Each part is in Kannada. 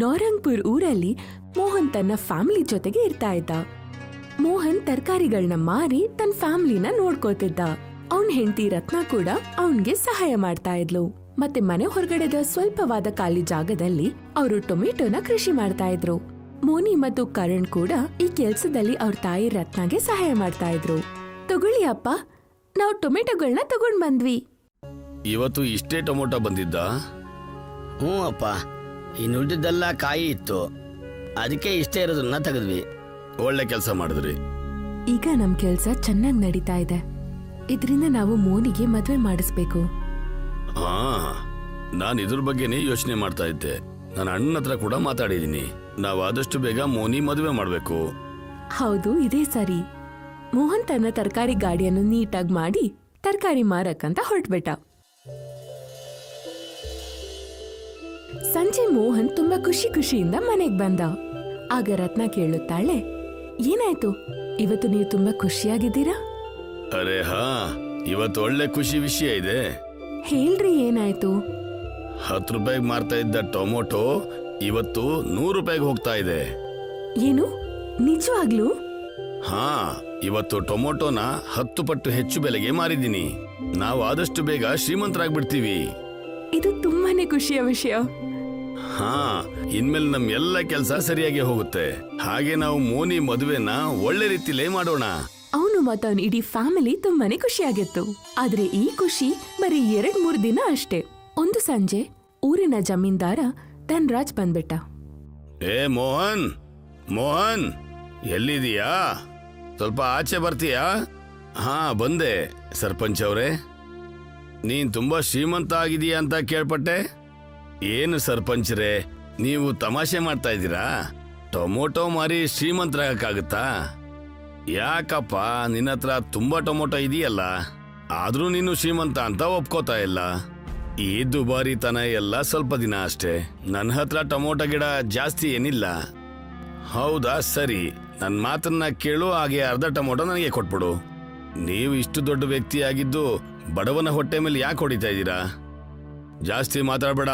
ನೌರಂಗ್ಪುರ್ ಊರಲ್ಲಿ ಮೋಹನ್ ತನ್ನ ಫ್ಯಾಮಿಲಿ ಜೊತೆಗೆ ಇರ್ತಾ ಇದ್ದ. ಮೋಹನ್ ತರಕಾರಿಗಳನ್ನ ಮಾರಿ ತನ್ನ ಫ್ಯಾಮಿಲಿನ ನೋಡ್ಕೋತಿದ್ದ. ಅವನ್ ಹೆಂಡತಿ ರತ್ನ ಕೂಡ ಅವನ್ಗೆ ಸಹಾಯ ಮಾಡ್ತಾ ಇದ್ಲು. ಮತ್ತೆ ಮನೆ ಹೊರಗಡೆದ ಸ್ವಲ್ಪವಾದ ಖಾಲಿ ಜಾಗದಲ್ಲಿ ಅವರು ಟೊಮೆಟೊನ ಕೃಷಿ ಮಾಡ್ತಾ ಇದ್ರು. ಮೋನಿ ಮತ್ತು ಕರಣ್ ಕೂಡ ಈ ಕೆಲ್ಸದಲ್ಲಿ ಅವ್ರ ತಾಯಿ ರತ್ನಗೆ ಸಹಾಯ ಮಾಡ್ತಾ ಇದ್ರು. ತಗೊಳ್ಳಿ ಅಪ್ಪ, ನಾವು ಟೊಮೆಟೊಗಳನ್ನ ತಗೊಂಡ್ ಬಂದ್ವಿ. ಇವತ್ತು ಇಷ್ಟೇ ಟೊಮೊಟೊ ಬಂದಿದ್ದ? ಹ್ಞೂ ಅಪ್ಪ, ಇನ್ನು ಉಳಿದಿದ್ದೆಲ್ಲ ಕಾಯಿ ಇತ್ತು, ಅದಕ್ಕೆ ಇಷ್ಟೇ ಇರೋದನ್ನ ತೆಗೆದ್ವಿ. ಒಳ್ಳೆ ಕೆಲಸ ಮಾಡಿದ್ರಿ. ಈಗ ನಮ್ ಕೆಲ್ಸ ಚೆನ್ನಾಗ್ ನಡೀತಾ ಇದೆ. ಇದರಿಂದ ನಾವು ಮೋನಿಗೆ ಮದ್ವೆ ಮಾಡಿಸ್ಬೇಕು. ಹಾ, ನಾನು ಇದ್ರ ಬಗ್ಗೆನೇ ಯೋಚನೆ ಮಾಡ್ತಾ ಇದ್ದೆ. ನನ್ನ ಅಣ್ಣನ ಹತ್ರ ಕೂಡ ಮಾತಾಡಿದೀನಿ. ನಾವು ಆದಷ್ಟು ಬೇಗ ಮೋನಿ ಮದುವೆ ಮಾಡ್ಬೇಕು. ಹೌದು, ಇದೇ ಸರಿ. ಮೋಹನ್ ತನ್ನ ತರಕಾರಿ ಗಾಡಿಯನ್ನು ನೀಟಾಗಿ ಮಾಡಿ ತರಕಾರಿ ಮಾರಕ್ಕಂತ ಹೊರಟ್ಬಿಟ್ಟ. ಸಂಜೆ ಮೋಹನ್ ತುಂಬಾ ಖುಷಿಯಿಂದ ಮನೆಗ್ ಬಂದ. ಆಗ ರತ್ನ ಕೇಳುತ್ತಾಳೆ, ಏನಾಯ್ತು, ಇವತ್ತು ನೀವು ತುಂಬಾ ಖುಷಿಯಾಗಿದ್ದೀರಾ? ಅರೆ ಹಾ, ಇವತ್ತು ಒಳ್ಳೆ ಖುಷಿ ವಿಷಯ ಇದೆ. ಹೇಳ್ರಿ, ಏನಾಯ್ತು? 10 ರೂಪಾಯಿಗೆ ಮಾರ್ತಾ ಇದ್ದ ಟೊಮೊಟೊ ಇವತ್ತು 100 ರೂಪಾಯಿಗೆ ಹೋಗ್ತಾ ಇದೆ. ಏನು, ನಿಜವಾಗ್ಲೂ? ಹಾ, ಇವತ್ತು ಟೊಮೊಟೊನ 10 ಪಟ್ಟು ಹೆಚ್ಚು ಬೆಲೆಗೆ ಮಾರಿದ್ದೀನಿ. ನಾವು ಆದಷ್ಟು ಬೇಗ ಶ್ರೀಮಂತರಾಗ್ಬಿಡ್ತೀವಿ. ಇದು ತುಂಬಾನೇ ಖುಷಿಯ ವಿಷಯ. ಹಾ, ಇನ್ಮೇಲೆ ನಮ್ ಎಲ್ಲ ಕೆಲಸ ಸರಿಯಾಗಿ ಹೋಗುತ್ತೆ. ಹಾಗೆ ನಾವು ಮೋನಿ ಮದುವೆನ ಒಳ್ಳೆ ರೀತಿಲೇ ಮಾಡೋಣ. ಅವನು ಮತ್ತು ಅವನ ಇಡೀ ಫ್ಯಾಮಿಲಿ ತುಂಬಾನೇ ಖುಷಿಯಾಗಿತ್ತು. ಆದ್ರೆ ಈ ಖುಷಿ ಬರೀ 2-3 ದಿನ ಅಷ್ಟೇ. ಒಂದು ಸಂಜೆ ಊರಿನ ಜಮೀನ್ದಾರ ಧನ್ರಾಜ್ ಬಂದ್ಬಿಟ್ಟ. ಏ ಮೋಹನ್, ಮೋಹನ್ ಎಲ್ಲಿದೀಯಾ? ಸ್ವಲ್ಪ ಆಚೆ ಬರ್ತೀಯಾ? ಹಾ, ಬಂದೆ. ಸರ್ಪಂಚ್ ಅವರೇ, ನೀನ್ ತುಂಬಾ ಶ್ರೀಮಂತ ಆಗಿದೀಯಾ ಅಂತ ಕೇಳ್ಪಟ್ಟೆ. ಏನು ಸರ್ಪಂಚ್ರೇ, ನೀವು ತಮಾಷೆ ಮಾಡ್ತಾ ಇದ್ದೀರಾ? ಟೊಮೊಟೊ ಮಾರಿ ಶ್ರೀಮಂತರಾಗಕ್ಕಾಗತ್ತಾ? ಯಾಕಪ್ಪ, ನಿನ್ನ ಹತ್ರ ತುಂಬಾ ಟೊಮೊಟೊ ಇದೆಯಲ್ಲ, ಆದ್ರೂ ನೀನು ಶ್ರೀಮಂತ ಅಂತ ಒಪ್ಕೋತಾ ಇಲ್ಲ. ಈ ದುಬಾರಿತನ ಎಲ್ಲ ಸ್ವಲ್ಪ ದಿನ ಅಷ್ಟೇ. ನನ್ನ ಹತ್ರ ಟೊಮೊಟೊ ಗಿಡ ಜಾಸ್ತಿ ಏನಿಲ್ಲ. ಹೌದಾ, ಸರಿ, ನನ್ನ ಮಾತನ್ನ ಕೇಳು. ಹಾಗೆ ಅರ್ಧ ಟೊಮೊಟೊ ನನಗೆ ಕೊಟ್ಬಿಡು. ನೀವು ಇಷ್ಟು ದೊಡ್ಡ ವ್ಯಕ್ತಿ ಆಗಿದ್ದು ಬಡವನ ಹೊಟ್ಟೆ ಮೇಲೆ ಯಾಕೆ ಹೊಡಿತಾ ಇದ್ದೀರಾ? ಜಾಸ್ತಿ ಮಾತಾಡಬೇಡ,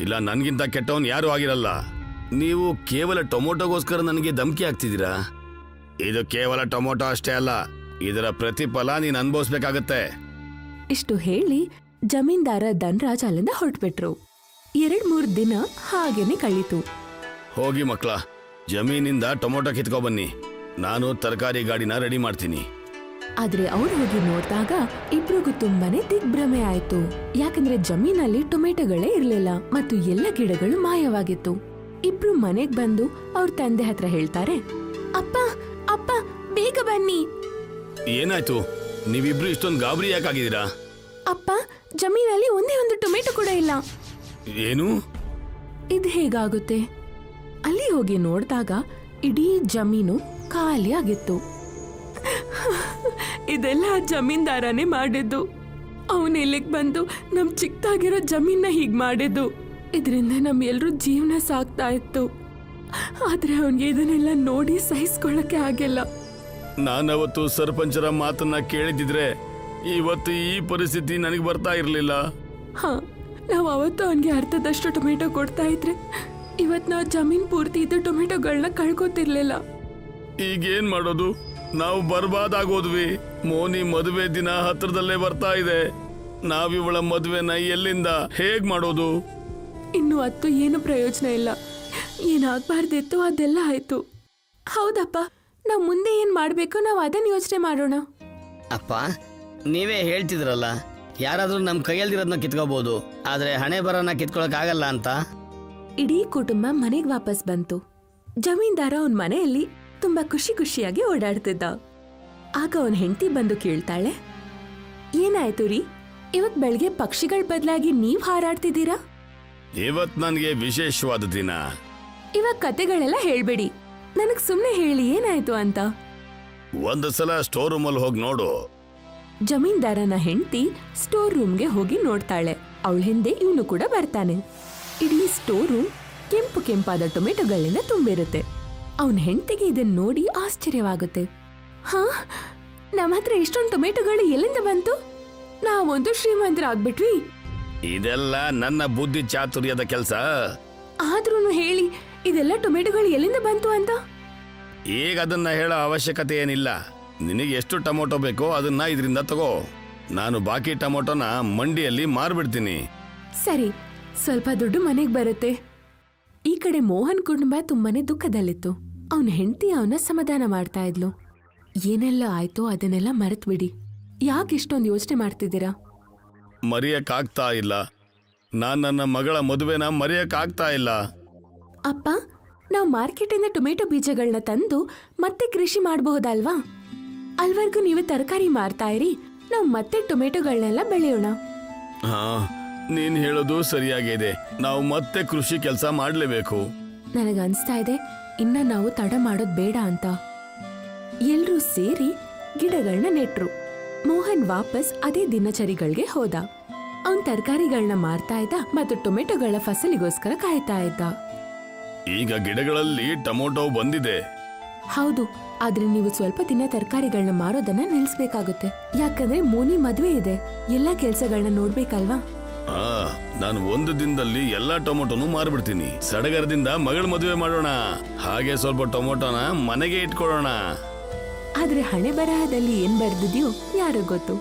ಇಲ್ಲ ನನ್ಗಿಂತ ಕೆಟ್ಟವನ್ ಯಾರು ಆಗಿರಲ್ಲ. ನೀವು ಕೇವಲ ಟೊಮೊಟೊಗೋಸ್ಕರ ನನಗೆ ಧಮಕಿ ಹಾಕ್ತಿದ್ದೀರಾ. ಇದು ಕೇವಲ ಟೊಮೊಟೊ ಅಷ್ಟೇ ಅಲ್ಲ, ಇದರ ಪ್ರತಿಫಲ ನೀನ್ ಅನುಭವಿಸ್ಬೇಕಾಗತ್ತೆ. ಇಷ್ಟು ಹೇಳಿ ಜಮೀನ್ದಾರ ಧನ್ರಾಜ್ ಅಲ್ಲಿಂದ ಹೊರಟ್ಬಿಟ್ರು. 2-3 ದಿನ ಹಾಗೇನೆ ಕಳೀತು. ಹೋಗಿ ಮಕ್ಳ, ಜಮೀನಿಂದ ಟೊಮೊಟೊ ಕಿತ್ಕೊ ಬನ್ನಿ. ನಾನು ತರಕಾರಿ ಗಾಡಿನ ರೆಡಿ ಮಾಡ್ತೀನಿ. ಆದ್ರೆ ಅವ್ರು ಹೋಗಿ ನೋಡಿದಾಗ ಇಬ್ರಿಗೂ ತುಂಬಾನೇ ದಿಗ್ಭ್ರಮೆ ಆಯ್ತು. ಯಾಕಂದ್ರೆ ಜಮೀನಲ್ಲಿ ಟೊಮೆಟೊಗಳೇ ಇರ್ಲಿಲ್ಲ ಮತ್ತು ಎಲ್ಲ ಗಿಡಗಳು ಮಾಯವಾಗಿತ್ತು. ಇಬ್ರು ಮನೆಗ್ ಬಂದು ಅವ್ರ ತಂದೆ ಹತ್ರ ಹೇಳ್ತಾರೆ, ಅಪ್ಪ ಅಪ್ಪ ಬೇಗ ಬನ್ನಿ. ಏನಾಯ್ತು? ನೀವಿಬ್ರು ಇಷ್ಟೊಂದು ಗಾಬರಿ ಯಾಕಾಗಿದ್ದೀರಾ? ಅಪ್ಪ, ಜಮೀನಲ್ಲಿ ಒಂದೇ ಒಂದು ಟೊಮೆಟೊ ಕೂಡ ಇಲ್ಲ. ಏನು? ಇದು ಹೇಗಾಗುತ್ತೆ? ಅಲ್ಲಿ ಹೋಗಿ ನೋಡಿದಾಗ ಇಡೀ ಜಮೀನು ಖಾಲಿ ಆಗಿತ್ತು. ಇದೆಲ್ಲ ಜಮೀನ್ದಾರನೇ ಮಾಡಿದ್ದು. ಅವನು ಇಲ್ಲಿಗೆ ಬಂದು ನಮ್ ಚಿಕ್ಕದಾಗಿರೋ ಜಮೀನ ಹೀಗ್ ಮಾಡಿದ್ದು. ಇದರಿಂದ ನಮ್ ಎಲ್ರೂ ಜೀವನ ಸಾಗ್ತಾ ಇತ್ತು. ಆದ್ರೆ ಅವನ್ಗೆ ಇದನ್ನೆಲ್ಲ ನೋಡಿ ಸಹಿಸ್ಕೊಳ್ಳಕ್ಕೆ ಆಗಿಲ್ಲ. ನಾನವತ್ತು ಸರ್ಪಂಚರ ಮಾತನ್ನ ಕೇಳಿದಿದ್ರೆ ಇವತ್ತು ಈ ಪರಿಸ್ಥಿತಿ ನನಗೆ ಬರ್ತಾ ಇರ್ಲಿಲ್ಲ. ಹಾ, ನಾವು ಅವತ್ತು ಅವನ್ಗೆ ಅರ್ಧದಷ್ಟು ಟೊಮೆಟೊ ಕೊಡ್ತಾ ಇದ್ರೆ ಇವತ್ ನಾವು ಜಮೀನ್ ಪೂರ್ತಿ ಇದ್ದ ಟೊಮೆಟೊಗಳನ್ನ ಕಳ್ಕೊತಿರ್ಲಿಲ್ಲ. ಈಗೇನ್ ಮಾಡೋದು? ನಾವು ಬರ್ಬಾದ್ ಆಗೋದ್ವಿ. ಮೋನಿ ಮದುವೆ ದಿನ ಹತ್ರದಲ್ಲೇ ಬರ್ತಾ ಇದೆ. ನಾವಿವಳ ಮದುವೆನ ಎಲ್ಲಿಂದ ಹೇಗ್ ಮಾಡೋದು? ಇನ್ನು ಅತ್ತು ಏನು ಪ್ರಯೋಜನ ಇಲ್ಲ. ಏನಾಗ್ಬಾರ್ದಿತ್ತು ಅದೆಲ್ಲ ಆಯ್ತು. ಹೌದಪ್ಪ, ನಾವ್ ಮುಂದೆ ಏನ್ ಮಾಡ್ಬೇಕು ನಾವು ಅದನ್ನ ಯೋಚನೆ ಮಾಡೋಣ. ಅಪ್ಪ, ನೀವೇ ಹೇಳ್ತಿದ್ರಲ್ಲ, ಯಾರಾದ್ರೂ ನಮ್ಮ ಕೈಯಲ್ದಿರೋದನ್ನ ಕಿತ್ಕೋಬಹುದು, ಆದ್ರೆ ಹಣೆ ಬರೋನ ಕಿತ್ಕೊಳಕ್ ಆಗಲ್ಲ ಅಂತ. ಇಡೀ ಕುಟುಂಬ ಮನೆಗ್ ವಾಪಸ್ ಬಂತು. ಜಮೀನ್ದಾರ ಅವನ್ ಮನೆಯಲ್ಲಿ ತುಂಬಾ ಖುಷಿಯಾಗಿ ಓಡಾಡ್ತಿದ್ದ. ಆಗ ಅವನ್ ಹೆಂಡತಿ ಬಂದು ಕೇಳ್ತಾಳೆ, ಏನಾಯ್ತು ರೀ, ಇವತ್ ಬೆಳಗ್ಗೆ ಪಕ್ಷಿಗಳ ಬದಲಾಗಿ ನೀವ್ ಹಾರಾಡ್ತಿದ್ದೀರಾ? ಇವತ್ ನನ್ಗೆ ವಿಶೇಷವಾದ ದಿನ. ಇವಾಗ ಕತೆಗಳೆಲ್ಲ ಹೇಳ್ಬೇಡಿ, ನನಗ್ ಸುಮ್ನೆ ಹೇಳಿ ಏನಾಯ್ತು ಅಂತ. ಒಂದು ಸಲ ಸ್ಟೋರ್ ರೂಮಲ್ಲಿ ಹೋಗಿ ನೋಡು. ಜಮೀನ್ದಾರನ ಹೆಂಡತಿ ಸ್ಟೋರ್ ರೂಮ್ಗೆ ಹೋಗಿ ನೋಡ್ತಾಳೆ. ಅವಳ ಹಿಂದೆ ಇವನು ಕೂಡ ಬರ್ತಾನೆ. ಇಡೀ ಸ್ಟೋರ್ ರೂಮ್ ಕೆಂಪಾದ ಟೊಮೆಟೊಗಳಿಂದ ತುಂಬಿರುತ್ತೆ. ಅವನ ಹೆಂಡತಿಗೆ ಇದನ್ನ ನೋಡಿ ಆಶ್ಚರ್ಯವಾಗುತ್ತೆ. ಹಾ, ನಮ್ಮ ಹತ್ರ ಇಷ್ಟೊಂದು ಟೊಮೆಟೊಗಳು ಎಲ್ಲಿಂದ ಬಂತು? ನಾವೊಂದು ಶ್ರೀಮಂತರಾಗ್ಬಿಟ್ವಿ. ಇದೆಲ್ಲ ನನ್ನ ಬುದ್ಧಿ ಚಾತುರ್ಯದ ಕೆಲಸ. ಆದ್ರೂ ಹೇಳಿ, ಇದೆಲ್ಲ ಟೊಮೆಟೊಗಳು ಎಲ್ಲಿಂದ ಬಂತು ಅಂತ. ಈಗ ಅದನ್ನ ಹೇಳೋ ಅವಶ್ಯಕತೆ ಏನಿಲ್ಲ. ನಿನಗೆ ಎಷ್ಟು ಟೊಮೊಟೊ ಬೇಕೋ ಅದನ್ನ ಇದರಿಂದ ತಗೋ. ನಾನು ಬಾಕಿ ಟೊಮೊಟೊನ ಮಂಡಿಯಲ್ಲಿ ಮಾರ್ಬಿಡ್ತೀನಿ. ಸರಿ, ಸ್ವಲ್ಪ ದುಡ್ಡು ಮನೆಗೆ ಬರುತ್ತೆ. ಈ ಕಡೆ ಮೋಹನ್ ಕುಟುಂಬ ತುಂಬಾನೇ ದುಃಖದಲ್ಲಿತ್ತು. ಅವನ ಹೆಂಡತಿ ಅವನ ಸಮಾಧಾನ ಮಾಡ್ತಾ ಇದ್ಲು. ಏನೆಲ್ಲ ಆಯ್ತೋ ಅದನ್ನೆಲ್ಲ ಮರೆತು ಬಿಡಿ. ಯಾಕೆ ಇಷ್ಟೊಂದು ಯೋಚನೆ ಮಾಡ್ತಿದ್ದೀರಾ? ಮರೆಯಕ್ಕಾಗ್ತಾ ಇಲ್ಲ. ನಾನು ನನ್ನ ಮಗಳ ಮದುವೆನ ಮರೆಯಕ್ಕಾಗ್ತಾ ಇಲ್ಲ. ಅಪ್ಪ, ನಾವು ಮಾರ್ಕೆಟಿಂದ ಟೊಮೆಟೊ ಬೀಜಗಳನ್ನ ತಂದು ಮತ್ತೆ ಕೃಷಿ ಮಾಡಬಹುದಲ್ವಾ? ಅಲ್ವರ್ಗೂ ನೀವು ತರಕಾರಿ ಮಾರ್ತಾ ಇರಿ, ನಾವು ಮತ್ತೆ ಟೊಮೆಟೊಗಳನ್ನೆಲ್ಲ ಬೆಳೆಯೋಣ. ಹಾ, ನೀನ್ ಹೇಳೋದು ಸರಿಯಾಗಿದೆ. ನಾವು ಮತ್ತೆ ಕೃಷಿ ಕೆಲಸ ಮಾಡಲೇಬೇಕು. ನನಗನ್ಸ್ತಾ ಇದೆ ಇನ್ನ ನಾವು ತಡ ಮಾಡೋದ್ ಬೇಡ ಅಂತ. ಎಲ್ರೂ ಸೇರಿ ಗಿಡಗಳನ್ನ ನೆಟ್ರು. ಮೋಹನ್ ವಾಪಸ್ ಅದೇ ದಿನಚರಿಗಳಿಗೆ ಹೋದ. ಅವನ್ ತರಕಾರಿಗಳನ್ನ ಮಾರ್ತಾ ಇದ್ದ ಮತ್ತು ಟೊಮೆಟೊಗಳ ಫಸಲಿಗೋಸ್ಕರ ಕಾಯ್ತಾ ಇದ್ದ. ಈಗ ಗಿಡಗಳಲ್ಲಿ ಟೊಮೊಟೊ ಬಂದಿದೆ. ಹೌದು, ಆದ್ರೆ ನೀವು ಸ್ವಲ್ಪ ದಿನ ತರಕಾರಿಗಳನ್ನ ಮಾರೋದನ್ನ ನಿಲ್ಸ್ಬೇಕಾಗುತ್ತೆ. ಯಾಕಂದ್ರೆ ಮೋನಿ ಮದ್ವೆ ಇದೆ, ಎಲ್ಲಾ ಕೆಲ್ಸಗಳನ್ನ ನೋಡ್ಬೇಕಲ್ವಾ? ಹಾ, ನಾನು ಒಂದು ದಿನದಲ್ಲಿ ಎಲ್ಲಾ ಟೊಮೊಟೊನು ಮಾರ್ಬಿಡ್ತೀನಿ. ಸಡಗರದಿಂದ ಮಗಳ ಮದುವೆ ಮಾಡೋಣ. ಹಾಗೆ ಸ್ವಲ್ಪ ಟೊಮೊಟೊನ ಮನೆಗೆ ಇಟ್ಕೊಳ್ಳೋಣ. ಆದ್ರೆ ಹಣೆ ಬರಹದಲ್ಲಿ ಏನ್ ಬರ್ದಿದ್ಯೋ ಯಾರೋ ಗೊತ್ತು.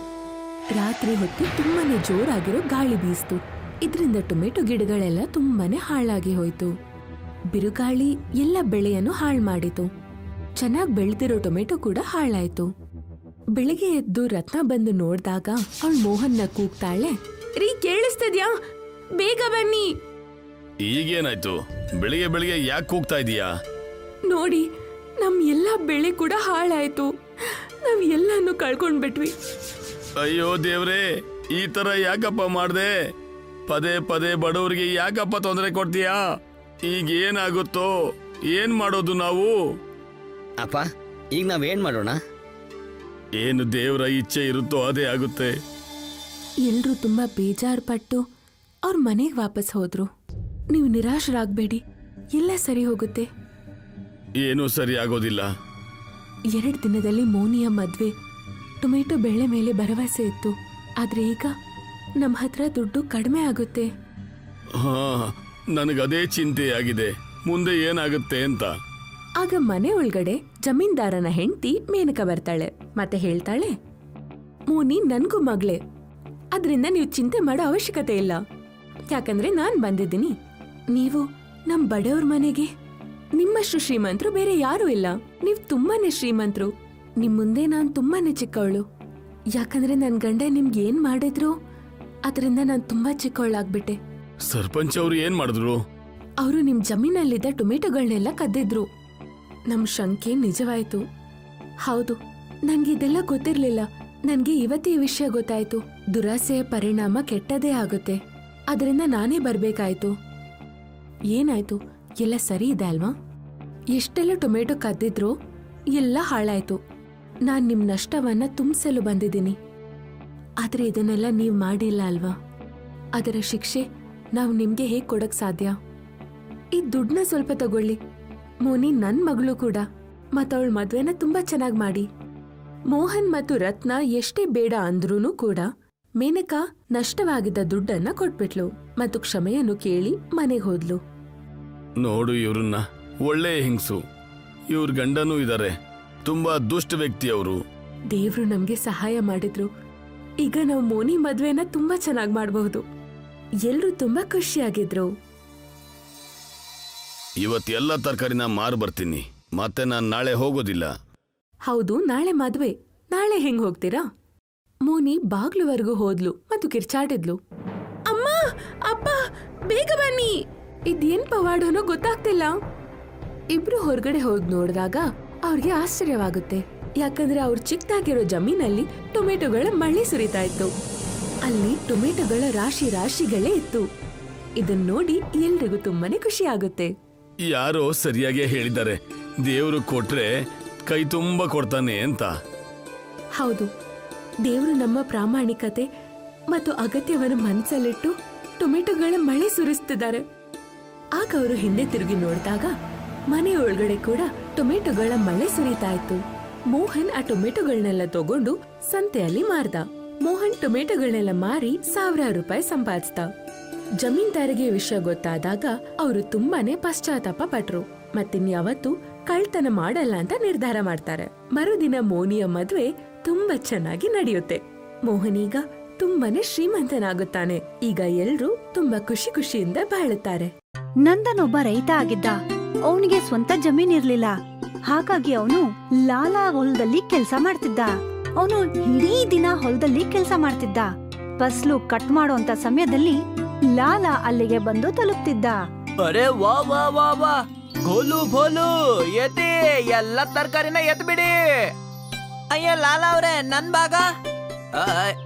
ರಾತ್ರಿ ಹೊತ್ತು ತುಂಬಾನೇ ಜೋರಾಗಿರೋ ಗಾಳಿ ಬೀಸ್ತು. ಇದರಿಂದ ಟೊಮೆಟೊ ಗಿಡಗಳೆಲ್ಲ ತುಂಬಾನೇ ಹಾಳಾಗಿ ಹೋಯ್ತು. ಬಿರುಗಾಳಿ ಎಲ್ಲ ಬೆಳೆಯನ್ನು ಹಾಳು ಮಾಡಿತು. ಚೆನ್ನಾಗಿ ಬೆಳೆದಿರೋ ಟೊಮೆಟೊ ಕೂಡ ಹಾಳಾಯ್ತು. ಬೆಳಿಗ್ಗೆ ಎದ್ದು ರತ್ನ ಬಂದು ನೋಡ್ದಾಗ ಅವಳು ಮೋಹನ್ನ ಕೂಗ್ತಾಳೆ, ರೀ ಕೇಳಿಸ್ತಿದ್ಯಾ? ಬೇಗ ಬನ್ನಿ. ಈಗೇನಾಯ್ತು? ಬೆಳಿಗ್ಗೆ ಬೆಳಿಗ್ಗೆ ಯಾಕೆ ಕೂಗ್ತಾ ಇದೀಯಾ? ನೋಡಿ, ನಮ್ ಎಲ್ಲಾ ಬೆಳೆ ಕೂಡ ಹಾಳಾಯ್ತು. ನಾವ್ ಎಲ್ಲಾನು ಕಳ್ಕೊಂಡ್ಬಿಟ್ವಿ. ಅಯ್ಯೋ ದೇವ್ರೇ, ಈ ತರ ಯಾಕಪ್ಪ ಮಾಡ್ದೆ? ಪದೇ ಪದೇ ಬಡವರಿಗೆ ಯಾಕಪ್ಪ ತೊಂದರೆ ಕೊಡ್ತೀಯಾ? ಈಗ ಏನಾಗುತ್ತೋ? ಏನ್ ಮಾಡೋದು ನಾವು? ಅಪ್ಪ, ಈಗ ನಾವೇನ್ ಮಾಡೋಣ? ಏನು ದೇವರ ಇಚ್ಛೆ ಇರುತ್ತೋ ಅದೇ ಆಗುತ್ತೆ. ಎಲ್ರೂ ತುಂಬಾ ಬೇಜಾರು ಪಟ್ಟು ಅವ್ರ ಮನೆಗೆ ವಾಪಸ್ ಹೋದ್ರು. ನೀವು ನಿರಾಶರಾಗ್ಬೇಡಿ, ಎಲ್ಲ ಸರಿ ಹೋಗುತ್ತೆ. ಏನೂ ಸರಿ ಆಗೋದಿಲ್ಲ. 2 ದಿನದಲ್ಲಿ ಮೋನಿಯ ಮದ್ವೆ. ಟೊಮೆಟೊ ಬೆಳೆ ಮೇಲೆ ಭರವಸೆ ಇತ್ತು. ಆದ್ರೆ ಈಗ ನಮ್ಮ ಹತ್ರ ದುಡ್ಡು ಕಡಿಮೆ ಆಗುತ್ತೆ. ಹಾ, ನನಗದೇ ಚಿಂತೆಯಾಗಿದೆ, ಮುಂದೆ ಏನಾಗುತ್ತೆ ಅಂತ. ಆಗ ಮನೆ ಒಳಗಡೆ ಜಮೀನ್ದಾರನ ಹೆಂಡತಿ ಮೇನಕ ಬರ್ತಾಳೆ ಮತ್ತೆ ಹೇಳ್ತಾಳೆ, ಮೋನಿ ನನ್ಗೂ ಮಗಳೇ, ಅದ್ರಿಂದ ನೀವು ಚಿಂತೆ ಮಾಡೋ ಅವಶ್ಯಕತೆ ಇಲ್ಲ. ಯಾಕಂದ್ರೆ ನಾನ್ ಬಂದಿದ್ದೀನಿ. ನೀವು ನಮ್ ಬಡವ್ರ ಮನೆಗೆ. ನಿಮ್ಮಷ್ಟು ಶ್ರೀಮಂತರು ಬೇರೆ ಯಾರೂ ಇಲ್ಲ. ನೀವ್ ತುಂಬಾನೇ ಶ್ರೀಮಂತರು. ನಿಮ್ ಮುಂದೆ ನಾನ್ ತುಂಬಾನೇ ಚಿಕ್ಕವಳು. ಯಾಕಂದ್ರೆ ನನ್ ಗಂಡ ನಿಮ್ಗೆ ಏನ್ ಮಾಡಿದ್ರು ಅದರಿಂದ ನಾನ್ ತುಂಬಾ ಚಿಕ್ಕವಳಾಗ್ಬಿಟ್ಟೆ. ಸರ್ಪಂಚ್ ಅವರು ಏನ್ ಮಾಡಿದ್ರು? ಅವರು ನಿಮ್ ಜಮೀನಲ್ಲಿದ್ದ ಟೊಮೆಟೊಗಳನ್ನೆಲ್ಲ ಕದ್ದಿದ್ರು. ನಮ್ ಶಂಕೆ ನಿಜವಾಯ್ತು. ಹೌದು, ನನ್ಗೆ ಇದೆಲ್ಲ ಗೊತ್ತಿರ್ಲಿಲ್ಲ. ನನ್ಗೆ ಇವತ್ತೇ ಈ ವಿಷಯ ಗೊತ್ತಾಯ್ತು. ದುರಾಸೆಯ ಪರಿಣಾಮ ಕೆಟ್ಟದೇ ಆಗುತ್ತೆ. ಅದರಿಂದ ನಾನೇ ಬರ್ಬೇಕಾಯ್ತು. ಏನಾಯ್ತು? ಎಲ್ಲ ಸರಿ ಇದೆ ಅಲ್ವಾ? ಎಷ್ಟೆಲ್ಲ ಟೊಮೆಟೊ ಕದ್ದಿದ್ರೋ ಎಲ್ಲ ಹಾಳಾಯ್ತು. ನಾನ್ ನಿಮ್ ನಷ್ಟವನ್ನ ತುಂಬಿಸಲು ಬಂದಿದ್ದೀನಿ. ಆದ್ರೆ ಇದನ್ನೆಲ್ಲ ನೀವ್ ಮಾಡಿಲ್ಲ ಅಲ್ವಾ? ಅದರ ಶಿಕ್ಷೆ ನಾವ್ ನಿಮ್ಗೆ ಹೇಗ್ ಕೊಡಕ್ ಸಾಧ್ಯ? ಈ ದುಡ್ಡನ್ನ ಸ್ವಲ್ಪ ತಗೊಳ್ಳಿ. ಮೋನಿ ನನ್ ಮಗಳು ಕೂಡ. ಮತ್ತವಳ ಮದ್ವೆನ ತುಂಬಾ ಚೆನ್ನಾಗ್ ಮಾಡಿ. ಮೋಹನ್ ಮತ್ತು ರತ್ನ ಎಷ್ಟೇ ಬೇಡ ಅಂದ್ರೂನು ಕೂಡ ಮೇನಕಾ ನಷ್ಟವಾಗಿದ್ದ ದುಡ್ಡನ್ನ ಕೊಟ್ಬಿಟ್ಲು ಮತ್ತು ಕ್ಷಮೆಯನ್ನು ಕೇಳಿ ಮನೆಗೆ ಹೋದ್ಲು. ನೋಡು ಇವ್ರನ್ನ, ಒಳ್ಳೆ ಹಿಂಗ್ಸು. ಇವ್ರ ಗಂಡನೂ ಇದಾರೆ, ತುಂಬಾ ದುಷ್ಟ ವ್ಯಕ್ತಿ ಅವರು. ದೇವ್ರು ನಮ್ಗೆ ಸಹಾಯ ಮಾಡಿದ್ರು. ಈಗ ನಾವು ಮೋನಿ ಮದ್ವೆನ ತುಂಬಾ ಚೆನ್ನಾಗ್ ಮಾಡಬಹುದು. ಎಲ್ರೂ ತುಂಬಾ ಖುಷಿಯಾಗಿದ್ರು. ಇವತ್ತೆಲ್ಲ ತರಕಾರಿನ ಮಾರ್ ಬರ್ತೀನಿ. ಮತ್ತೆ ನಾನ್ ನಾಳೆ ಹೋಗೋದಿಲ್ಲ. ಹೌದು, ನಾಳೆ ಮದ್ವೆ. ನಾಳೆ ಹೆಂಗ್ ಹೋಗ್ತೀರಾ? ಮೋನಿ ಬಾಗ್ಲುವರೆಗೂ ಹೋದ್ಲು ಮತ್ತು ಕಿರ್ಚಾಡಿದ್ಲು, ಅಮ್ಮ, ಅಪ್ಪ, ಬೇಗ ಬನ್ನಿ. ಇದೇನ್ ಪವಾಡನೋ ಗೊತ್ತಾಗ್ತಿಲ್ಲ. ಇಬ್ರು ಹೊರಗಡೆ ಹೋಗಿ ನೋಡಿದಾಗ ಅವ್ರಿಗೆ ಆಶ್ಚರ್ಯವಾಗುತ್ತೆ. ಯಾಕಂದ್ರೆ ಅವ್ರ ಚಿಕ್ಕದಾಗಿರೋ ಜಮೀನಲ್ಲಿ ಟೊಮೆಟೊಗಳ ಮಳೆ ಸುರಿತಾ ಇತ್ತು. ಅಲ್ಲಿ ಟೊಮೆಟೊಗಳ ರಾಶಿ ರಾಶಿಗಳೇ ಇತ್ತು. ಇದನ್ನ ನೋಡಿ ಎಲ್ರಿಗೂ ತುಂಬಾನೇ ಖುಷಿ ಆಗುತ್ತೆ. ಯಾರೋ ಸರಿಯಾಗಿ ಹೇಳಿದ್ದಾರೆ, ದೇವ್ರು ಕೊಟ್ರೆ ಕೈ ತುಂಬ ಕೊಡ್ತಾನೆ ಅಂತ. ಹೌದು, ದೇವರು ನಮ್ಮ ಪ್ರಾಮಾಣಿಕತೆ ಮತ್ತು ಅಗತ್ಯವನ್ನು ಮನಸ್ಸಲ್ಲಿಟ್ಟು ಟೊಮೆಟೊಗಳ ಮಳೆ ಸುರಿಸ್ತಿದ್ದಾರೆ. ಆಗ ಅವರು ಹಿಂದೆ ತಿರುಗಿ ನೋಡಿದಾಗ ಮನೆ ಒಳಗಡೆ ಕೂಡ ಟೊಮೆಟೊಗಳ ಮಳೆ ಸುರಿತಾ ಇತ್ತು. ಮೋಹನ್ ಆ ಟೊಮೆಟೊಗಳನ್ನೆಲ್ಲ ತಗೊಂಡು ಸಂತೆಯಲ್ಲಿ ಮಾರ್ದ. ಮೋಹನ್ ಟೊಮೆಟೊಗಳನ್ನೆಲ್ಲ ಮಾರಿ 1000 ರೂಪಾಯಿ ಸಂಪಾದಿಸ್ದ. ಜಮೀನ್ದಾರಿಗೆ ವಿಷಯ ಗೊತ್ತಾದಾಗ ಅವರು ತುಂಬಾನೇ ಪಶ್ಚಾತ್ತಾಪ ಪಟ್ರು ಮತ್ತಿನ್ಯಾವತ್ತೂ ಕಳ್ತನ ಮಾಡಲ್ಲ ಅಂತ ನಿರ್ಧಾರ ಮಾಡ್ತಾರೆ. ಮರುದಿನ ಮೋನಿಯ ಮದ್ವೆ ತುಂಬಾ ಚೆನ್ನಾಗಿ ನಡೆಯುತ್ತೆ. ಮೋಹನ್ ಈಗ ತುಂಬಾನೇ ಶ್ರೀಮಂತನಾಗುತ್ತಾನೆ. ಈಗ ಎಲ್ರೂ ತುಂಬಾ ಖುಷಿ ಖುಷಿಯಿಂದ ಬಾಳುತ್ತಾರೆ. ನಂದನ್ ಒಬ್ಬ ರೈತ ಆಗಿದ್ದ. ಅವನಿಗೆ ಸ್ವಂತ ಜಮೀನ್ ಇರ್ಲಿಲ್ಲ. ಹಾಗಾಗಿ ಅವನು ಲಾಲಾ ಹೊಲದಲ್ಲಿ ಕೆಲ್ಸ ಮಾಡ್ತಿದ್ದ. ಅವನು ಇಡೀ ದಿನ ಹೊಲದಲ್ಲಿ ಕೆಲ್ಸ ಮಾಡ್ತಿದ್ದ. ಫಸ್ಲು ಕಟ್ ಮಾಡೋಂತ ಸಮಯದಲ್ಲಿ ಲಾಲಾ ಅಲ್ಲಿಗೆ ಬಂದು ತಲುಪ್ತಿದ್ದ. ಅರೆ ವಾ ವಾ ವಾ ವಾ, ಗೋಲು ಬೋಲು ಎತ್ತಿ ಎಲ್ಲ ತರಕಾರಿನ ಎತ್ಬಿಡಿ. ಅಯ್ಯ ಲಾಲಾ ಅವ್ರೆ, ನನ್ ಭಾಗ.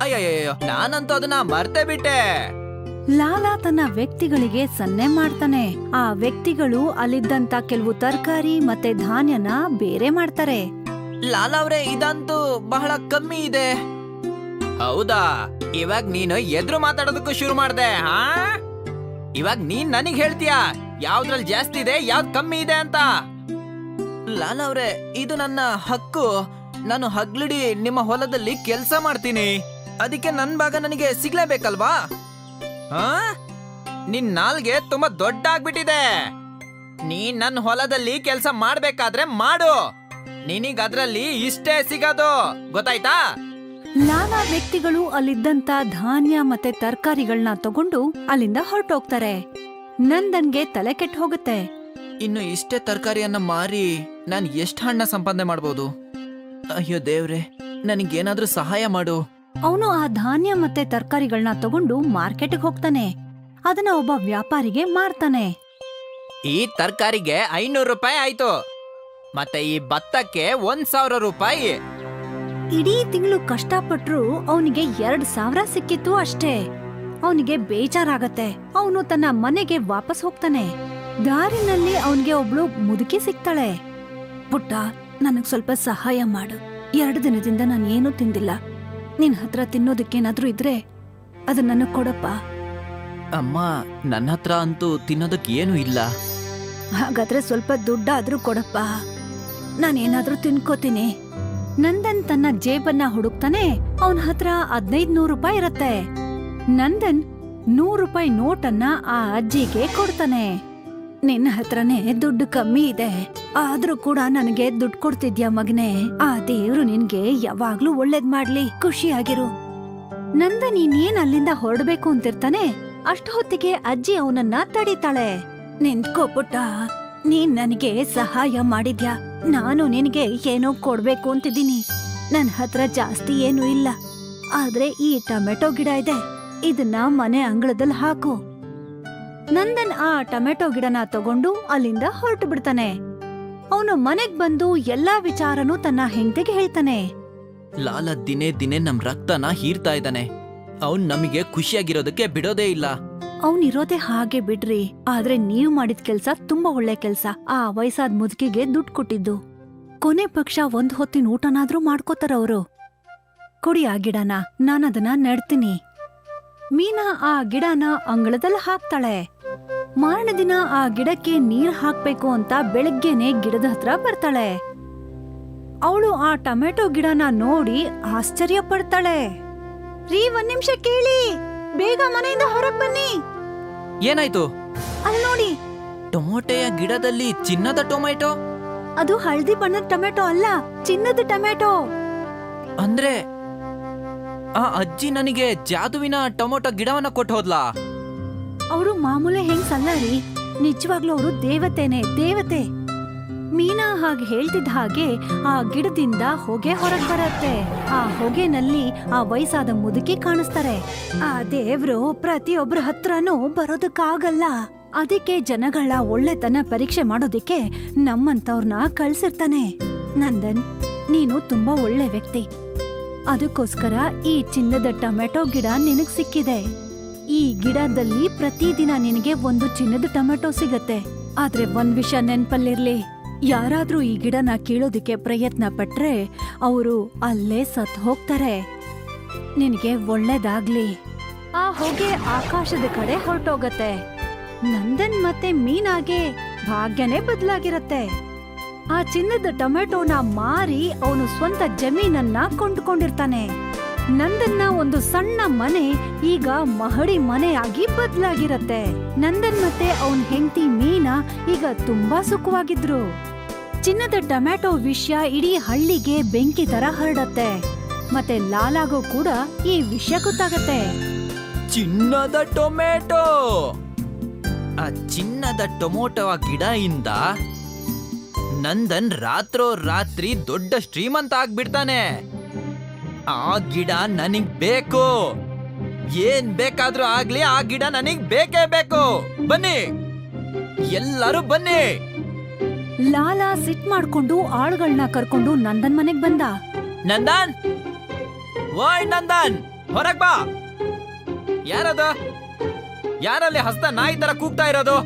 ಅಯ್ಯಯ್ಯೋ, ನಾನಂತೂ ಅದನ್ನ ಮರ್ತೇ ಬಿಟ್ಟೆ. ಲಾಲಾ ತನ್ನ ವ್ಯಕ್ತಿಗಳಿಗೆ ಸನ್ನೆ ಮಾಡ್ತಾನೆ. ಆ ವ್ಯಕ್ತಿಗಳು ಅಲ್ಲಿದ್ದಂತ ಕೆಲವು ತರಕಾರಿ ಮತ್ತೆ ಧಾನ್ಯನ ಬೇರೆ ಮಾಡ್ತಾರೆ. ಲಾಲಾ ಅವ್ರೆ, ಇದಂತೂ ಬಹಳ ಕಮ್ಮಿ ಇದೆ. ಹೌದಾ, ಇವಾಗ ನೀನು ಎದುರು ಮಾತಾಡೋದಕ್ಕೂ ಶುರು ಮಾಡ್ದೆ. ಹಾ, ಇವಾಗ ನೀನ್ ನನಗ್ ಹೇಳ್ತೀಯಾ ಯಾವ್ದ್ರಲ್ಲಿ ಜಾಸ್ತಿ ಇದೆ ಯಾವ್ದ್ ಕಮ್ಮಿ ಇದೆ ಅಂತ? ಲಾಲಾ ಅವ್ರೆ, ಇದು ನನ್ನ ಹಕ್ಕು. ನಾನು ಹಗ್ಲಿಡಿ ನಿಮ್ಮ ಹೊಲದಲ್ಲಿ ಕೆಲ್ಸ ಮಾಡ್ತೀನಿ. ಅದಕ್ಕೆ ನನ್ ಭಾಗ ನನಗೆ ಸಿಗ್ಲೇಬೇಕಲ್ವಾ? ಹಾ, ನಿನ್ ನಾಲ್ಗೆ ತುಂಬಾ ದೊಡ್ಡ ಆಗ್ಬಿಟ್ಟಿದೆ. ನೀನ್ ನನ್ನ ಹೊಲದಲ್ಲಿ ಕೆಲ್ಸ ಮಾಡ್ಬೇಕಾದ್ರೆ ಮಾಡು. ನಿನಗ್ ಅದ್ರಲ್ಲಿ ಇಷ್ಟೇ ಸಿಗೋದು, ಗೊತ್ತಾಯ್ತಾ? ಲಾಲಾ ವ್ಯಕ್ತಿಗಳು ಅಲ್ಲಿದ್ದಂತ ಧಾನ್ಯ ಮತ್ತೆ ತರಕಾರಿಗಳನ್ನ ತಗೊಂಡು ಅಲ್ಲಿಂದ ಹೊರಟೋಗ್ತಾರೆ. ನಂದನ್ಗೆ ತಲೆ ಕೆಟ್ಟ ಹೋಗುತ್ತೆ. ಇನ್ನು ಇಷ್ಟೇ ತರಕಾರಿಯನ್ನ ಮಾರಿ ನಾನ್ ಎಷ್ಟ್ ಹಣ ಸಂಪಾದನೆ ಮಾಡ್ಬೋದು? ಅಯ್ಯೋ ದೇವ್ರೆ, ನನಗೇನಾದ್ರೂ ಸಹಾಯ ಮಾಡು. ಅವನು ಆ ಧಾನ್ಯ ಮತ್ತೆ ತರಕಾರಿಗಳನ್ನ ತಗೊಂಡು ಮಾರ್ಕೆಟ್ಗೆ ಹೋಗ್ತಾನೆ. ಅದನ್ನ ಒಬ್ಬ ವ್ಯಾಪಾರಿಗೆ ಮಾರ್ತಾನೆ. ಈ ತರಕಾರಿಗೆ 500 ರೂಪಾಯಿ ಆಯ್ತು. ಮತ್ತೆ ಈ ಭತ್ತಕ್ಕೆ 1000 ರೂಪಾಯಿ. ಇಡೀ ತಿಂಗಳು ಕಷ್ಟಪಟ್ರು ಅವನಿಗೆ 2000 ಸಿಕ್ಕಿತ್ತು ಅಷ್ಟೇ. ಅವನಿಗೆ ಬೇಜಾರಾಗತ್ತೆ. ಅವನು ತನ್ನ ಮನೆಗೆ ವಾಪಸ್ ಹೋಗ್ತಾನೆ. ದಾರಿನಲ್ಲಿ ಅವನಿಗೆ ಒಬ್ಳು ಮುದುಕಿ ಸಿಗ್ತಾಳೆ. ಪುಟ್ಟ, ನನಗ್ ಸ್ವಲ್ಪ ಸಹಾಯ ಮಾಡು. 2 ದಿನದಿಂದ ನಾನು ಏನೂ ತಿಂದಿಲ್ಲ. ನಿನ್ ಹತ್ರ ತಿನ್ನೋದಕ್ಕೇನಾದ್ರೂ ಇದ್ರೆ ಅದನ್ನ ಕೊಡಪ್ಪ. ಅಮ್ಮ, ನನ್ನ ಹತ್ರ ಅಂತೂ ತಿನ್ನೋದಕ್ಕೆ ಏನು ಇಲ್ಲ. ಹಾಗಾದ್ರೆ ಸ್ವಲ್ಪ ದುಡ್ಡಾದ್ರೂ ಕೊಡಪ್ಪ, ನಾನೇನಾದ್ರೂ ತಿನ್ಕೋತೀನಿ. ನಂದನ್ ತನ್ನ ಜೇಬನ್ನ ಹುಡುಕ್ತಾನೆ. ಅವನ ಹತ್ರ 1500 ರೂಪಾಯಿ ಇರತ್ತೆ. ನಂದನ್ 100 ರೂಪಾಯಿ ನೋಟನ್ನ ಆ ಅಜ್ಜಿಗೆ ಕೊಡ್ತಾನೆ. ನಿನ್ನ ಹತ್ರನೇ ದುಡ್ಡು ಕಮ್ಮಿ ಇದೆ, ಆದ್ರೂ ಕೂಡ ನನಗೆ ದುಡ್ಡು ಕೊಡ್ತಿದ್ಯಾ ಮಗನೇ? ಆ ದೇವ್ರು ನಿನ್ಗೆ ಯಾವಾಗ್ಲೂ ಒಳ್ಳೇದ್ ಮಾಡ್ಲಿ, ಖುಷಿಯಾಗಿರು. ನಂದನ್ ಇನ್ನೇನ್ ಅಲ್ಲಿಂದ ಹೊರಡ್ಬೇಕು ಅಂತಿರ್ತಾನೆ. ಅಷ್ಟು ಹೊತ್ತಿಗೆ ಅಜ್ಜಿ ಅವನನ್ನ ತಡೀತಾಳೆ. ನಿಂತ್ಕೋ ಪುಟ್ಟ, ನೀನ್ ನನಗೆ ಸಹಾಯ ಮಾಡಿದ್ಯಾ. ನಾನು ನಿನಗೆ ಏನೋ ಕೊಡ್ಬೇಕು ಅಂತಿದ್ದೀನಿ. ನನ್ ಹತ್ರ ಜಾಸ್ತಿ ಏನೂ ಇಲ್ಲ, ಆದ್ರೆ ಈ ಟೊಮೆಟೊ ಗಿಡ ಇದೆ, ಇದನ್ನ ಮನೆ ಅಂಗಳದಲ್ಲಿ ಹಾಕು. ನಂದನ್ ಆ ಟೊಮೆಟೊ ಗಿಡನ ತಗೊಂಡು ಅಲ್ಲಿಂದ ಹೊರಟು ಬಿಡ್ತಾನೆ. ಅವನು ಮನೆಗ್ ಬಂದು ಎಲ್ಲಾ ವಿಚಾರನೂ ತನ್ನ ಹೆಂಡತಿಗೆ ಹೇಳ್ತಾನೆ. ಲಾಲ ದಿನೇ ದಿನೇ ನಮ್ ರಕ್ತನ ಹೀರ್ತಾ ಇದ್ದಾನೆ. ಅವ್ನ್ ನಮಗೆ ಖುಷಿಯಾಗಿರೋದಕ್ಕೆ ಬಿಡೋದೇ ಇಲ್ಲ. ಅವನಿರೋದೇ ಹಾಗೆ ಬಿಡ್ರಿ, ಆದ್ರೆ ನೀವ್ ಮಾಡಿದ ಕೆಲ್ಸ ತುಂಬಾ ಒಳ್ಳೆ ಕೆಲ್ಸ. ಆ ವಯಸ್ಸಾದ ಮುದುಕಿಗೆ ದುಡ್ಡು ಕೊಟ್ಟಿದ್ದು. ಕೊನೆ ಪಕ್ಷ 1 ಹೊತ್ತಿನ ಊಟನಾದ್ರೂ ಮಾಡ್ಕೋತಾರ ಅವರು. ಕೊಡಿ ಆ ಗಿಡನ, ನಾನದನ್ನ ನೆಡ್ತೀನಿ. ಮೀನಾ ಆ ಗಿಡನ ಅಂಗಳದಲ್ಲಿ ಹಾಕ್ತಾಳೆ. ಮಾರನೇ ದಿನ ಆ ಗಿಡಕ್ಕೆ ನೀರ್ ಹಾಕ್ಬೇಕು ಅಂತ ಬೆಳಗ್ಗೆನೆ ಗಿಡದ ಹತ್ರ ಬರ್ತಾಳೆ. ಅವಳು ಆ ಟೊಮೆಟೊ ಗಿಡನ ನೋಡಿ ಆಶ್ಚರ್ಯ ಪಡ್ತಾಳೆ. ರೀ, 1 ನಿಮಿಷ ಕೇಳಿ, ಬೇಗ ಮನೆಯಿಂದ ಹೊರಗ್ ಬನ್ನಿ. ಏನಾಯ್ತು? ಅಲ್ಲಿ ನೋಡಿ, ಟೊಮೊಟೆಯ ಗಿಡದಲ್ಲಿ ಚಿನ್ನದ ಟೊಮೆಟೊ. ಅದು ಹಳದಿ ಬಣ್ಣದ ಟೊಮೆಟೊ ಅಲ್ಲ, ಚಿನ್ನದ ಟೊಮೆಟೊ. ಅಂದ್ರೆ ಆ ಅಜ್ಜಿ ನನಗೆ ಜಾದುವಿನ ಟೊಮೊಟೊ ಗಿಡವನ್ನ ಕೊಟ್ಟು ಹೋದ್ಲಾ? ಅವರು ಮಾಮೂಲಿ ಹೆಂಗ್ಸಲ್ಲ ರೀ, ನಿಜವಾಗ್ಲೂ ಅವರು ದೇವತೆನೆ, ದೇವತೆ. ಮೀನಾ ಹಾಗೆ ಹೇಳ್ತಿದ್ದ ಹಾಗೆ ಆ ಗಿಡದಿಂದ ಹೊಗೆ ಹೊರಗ್ ಬರತ್ತೆ. ಆ ಹೊಗೆನಲ್ಲಿ ಆ ವಯಸ್ಸಾದ ಮುದುಕಿ ಕಾಣಿಸ್ತಾರೆ. ಆ ದೇವ್ರು ಪ್ರತಿಯೊಬ್ಬರ ಹತ್ರನೂ ಬರೋದಕ್ಕಾಗಲ್ಲ. ಅದಕ್ಕೆ ಜನಗಳ ಒಳ್ಳೆತನ ಪರೀಕ್ಷೆ ಮಾಡೋದಿಕ್ಕೆ ನಮ್ಮಂತವ್ರನ್ನ ಕಳ್ಸಿರ್ತಾನೆ. ನಂದನ್, ನೀನು ತುಂಬಾ ಒಳ್ಳೆ ವ್ಯಕ್ತಿ. ಅದಕ್ಕೋಸ್ಕರ ಈ ಚಿನ್ನದ ಟೊಮೆಟೊ ಗಿಡ ನಿನಗ್ ಸಿಕ್ಕಿದೆ. ಈ ಗಿಡದಲ್ಲಿ ಪ್ರತಿದಿನ ನಿನಗೆ 1 ಚಿನ್ನದ ಟೊಮೆಟೊ ಸಿಗತ್ತೆ. ಆದ್ರೆ ಒಂದ್ ವಿಷಯ ನೆನ್ಪಲ್ಲಿರ್ಲಿ, ಯಾರಾದ್ರೂ ಈ ಗಿಡನ ಕೀಳೋದಿಕ್ಕೆ ಪ್ರಯತ್ನ ಪಟ್ರೆ ಅವರು ಅಲ್ಲೇ ಸತ್ ಹೋಗ್ತಾರೆ. ನಿನಗೆ ಒಳ್ಳೇದಾಗ್ಲಿ. ಆ ಹೊಗೆ ಆಕಾಶದ ಕಡೆ ಹೊರಟೋಗತ್ತೆ. ನಂದನ್ ಮತ್ತೆ ಮೀನಾಗೆ ಭಾಗ್ಯನೇ ಬದಲಾಗಿರತ್ತೆ. ಆ ಚಿನ್ನದ ಟೊಮೆಟೊನ ಮಾರಿ ಅವನು ಸ್ವಂತ ಜಮೀನನ್ನ ಕೊಂಡ್ಕೊಂಡಿರ್ತಾನೆ. ನಂದನ್ನ ಒಂದು ಸಣ್ಣ ಮನೆ ಈಗ ಮಹಡಿ ಮನೆಯಾಗಿ ಬದಲಾಗಿರತ್ತೆ. ನಂದನ್ ಮತ್ತೆ ಅವನ್ ಹೆಂಡತಿ ಮೀನಾ ಈಗ ತುಂಬಾ ಸುಖವಾಗಿದ್ರು. ಚಿನ್ನದ ಟೊಮ್ಯಾಟೊ ವಿಷಯ ಇಡೀ ಹಳ್ಳಿಗೆ ಬೆಂಕಿ ತರ ಹರಡತ್ತೆ. ಮತ್ತೆ ಲಾಲಾಗೂ ಕೂಡ ಈ ವಿಷಯ ಗೊತ್ತಾಗತ್ತೆ. ಚಿನ್ನದ ಟೊಮೆಟೊ. ಆ ಚಿನ್ನದ ಟೊಮೊಟೊ ಗಿಡ ಇಂದ ನಂದನ್ ರಾತ್ರಿ ದೊಡ್ಡ ಶ್ರೀಮಂತ ಆಗ್ಬಿಡ್ತಾನೆ. ಆ ಗಿಡ ನನಗ್ ಬೇಕು. ಏನ್ ಬೇಕಾದ್ರೂ ಆಗ್ಲಿ, ಆ ಗಿಡ ನನಗ್ ಬೇಕೇ ಬೇಕು. ಬನ್ನಿ, ಎಲ್ಲರೂ ಬನ್ನಿ. ಲಾಲಾ ಸಿಟ್ ಮಾಡ್ಕೊಂಡು ಆಳುಗಳನ್ನ ಕರ್ಕೊಂಡು ನಂದನ್ ಮನೆಗ್ ಬಂದ. ನಂದನ್, ಓಯ್ ನಂದನ್, ಹೊರಗ್ ಬಾ. ಯಾರದು? ಯಾರಲ್ಲಿ ಹಸ್ತ ನಾಯಿ ತರ ಕೂಗ್ತಾ ಇರೋದು?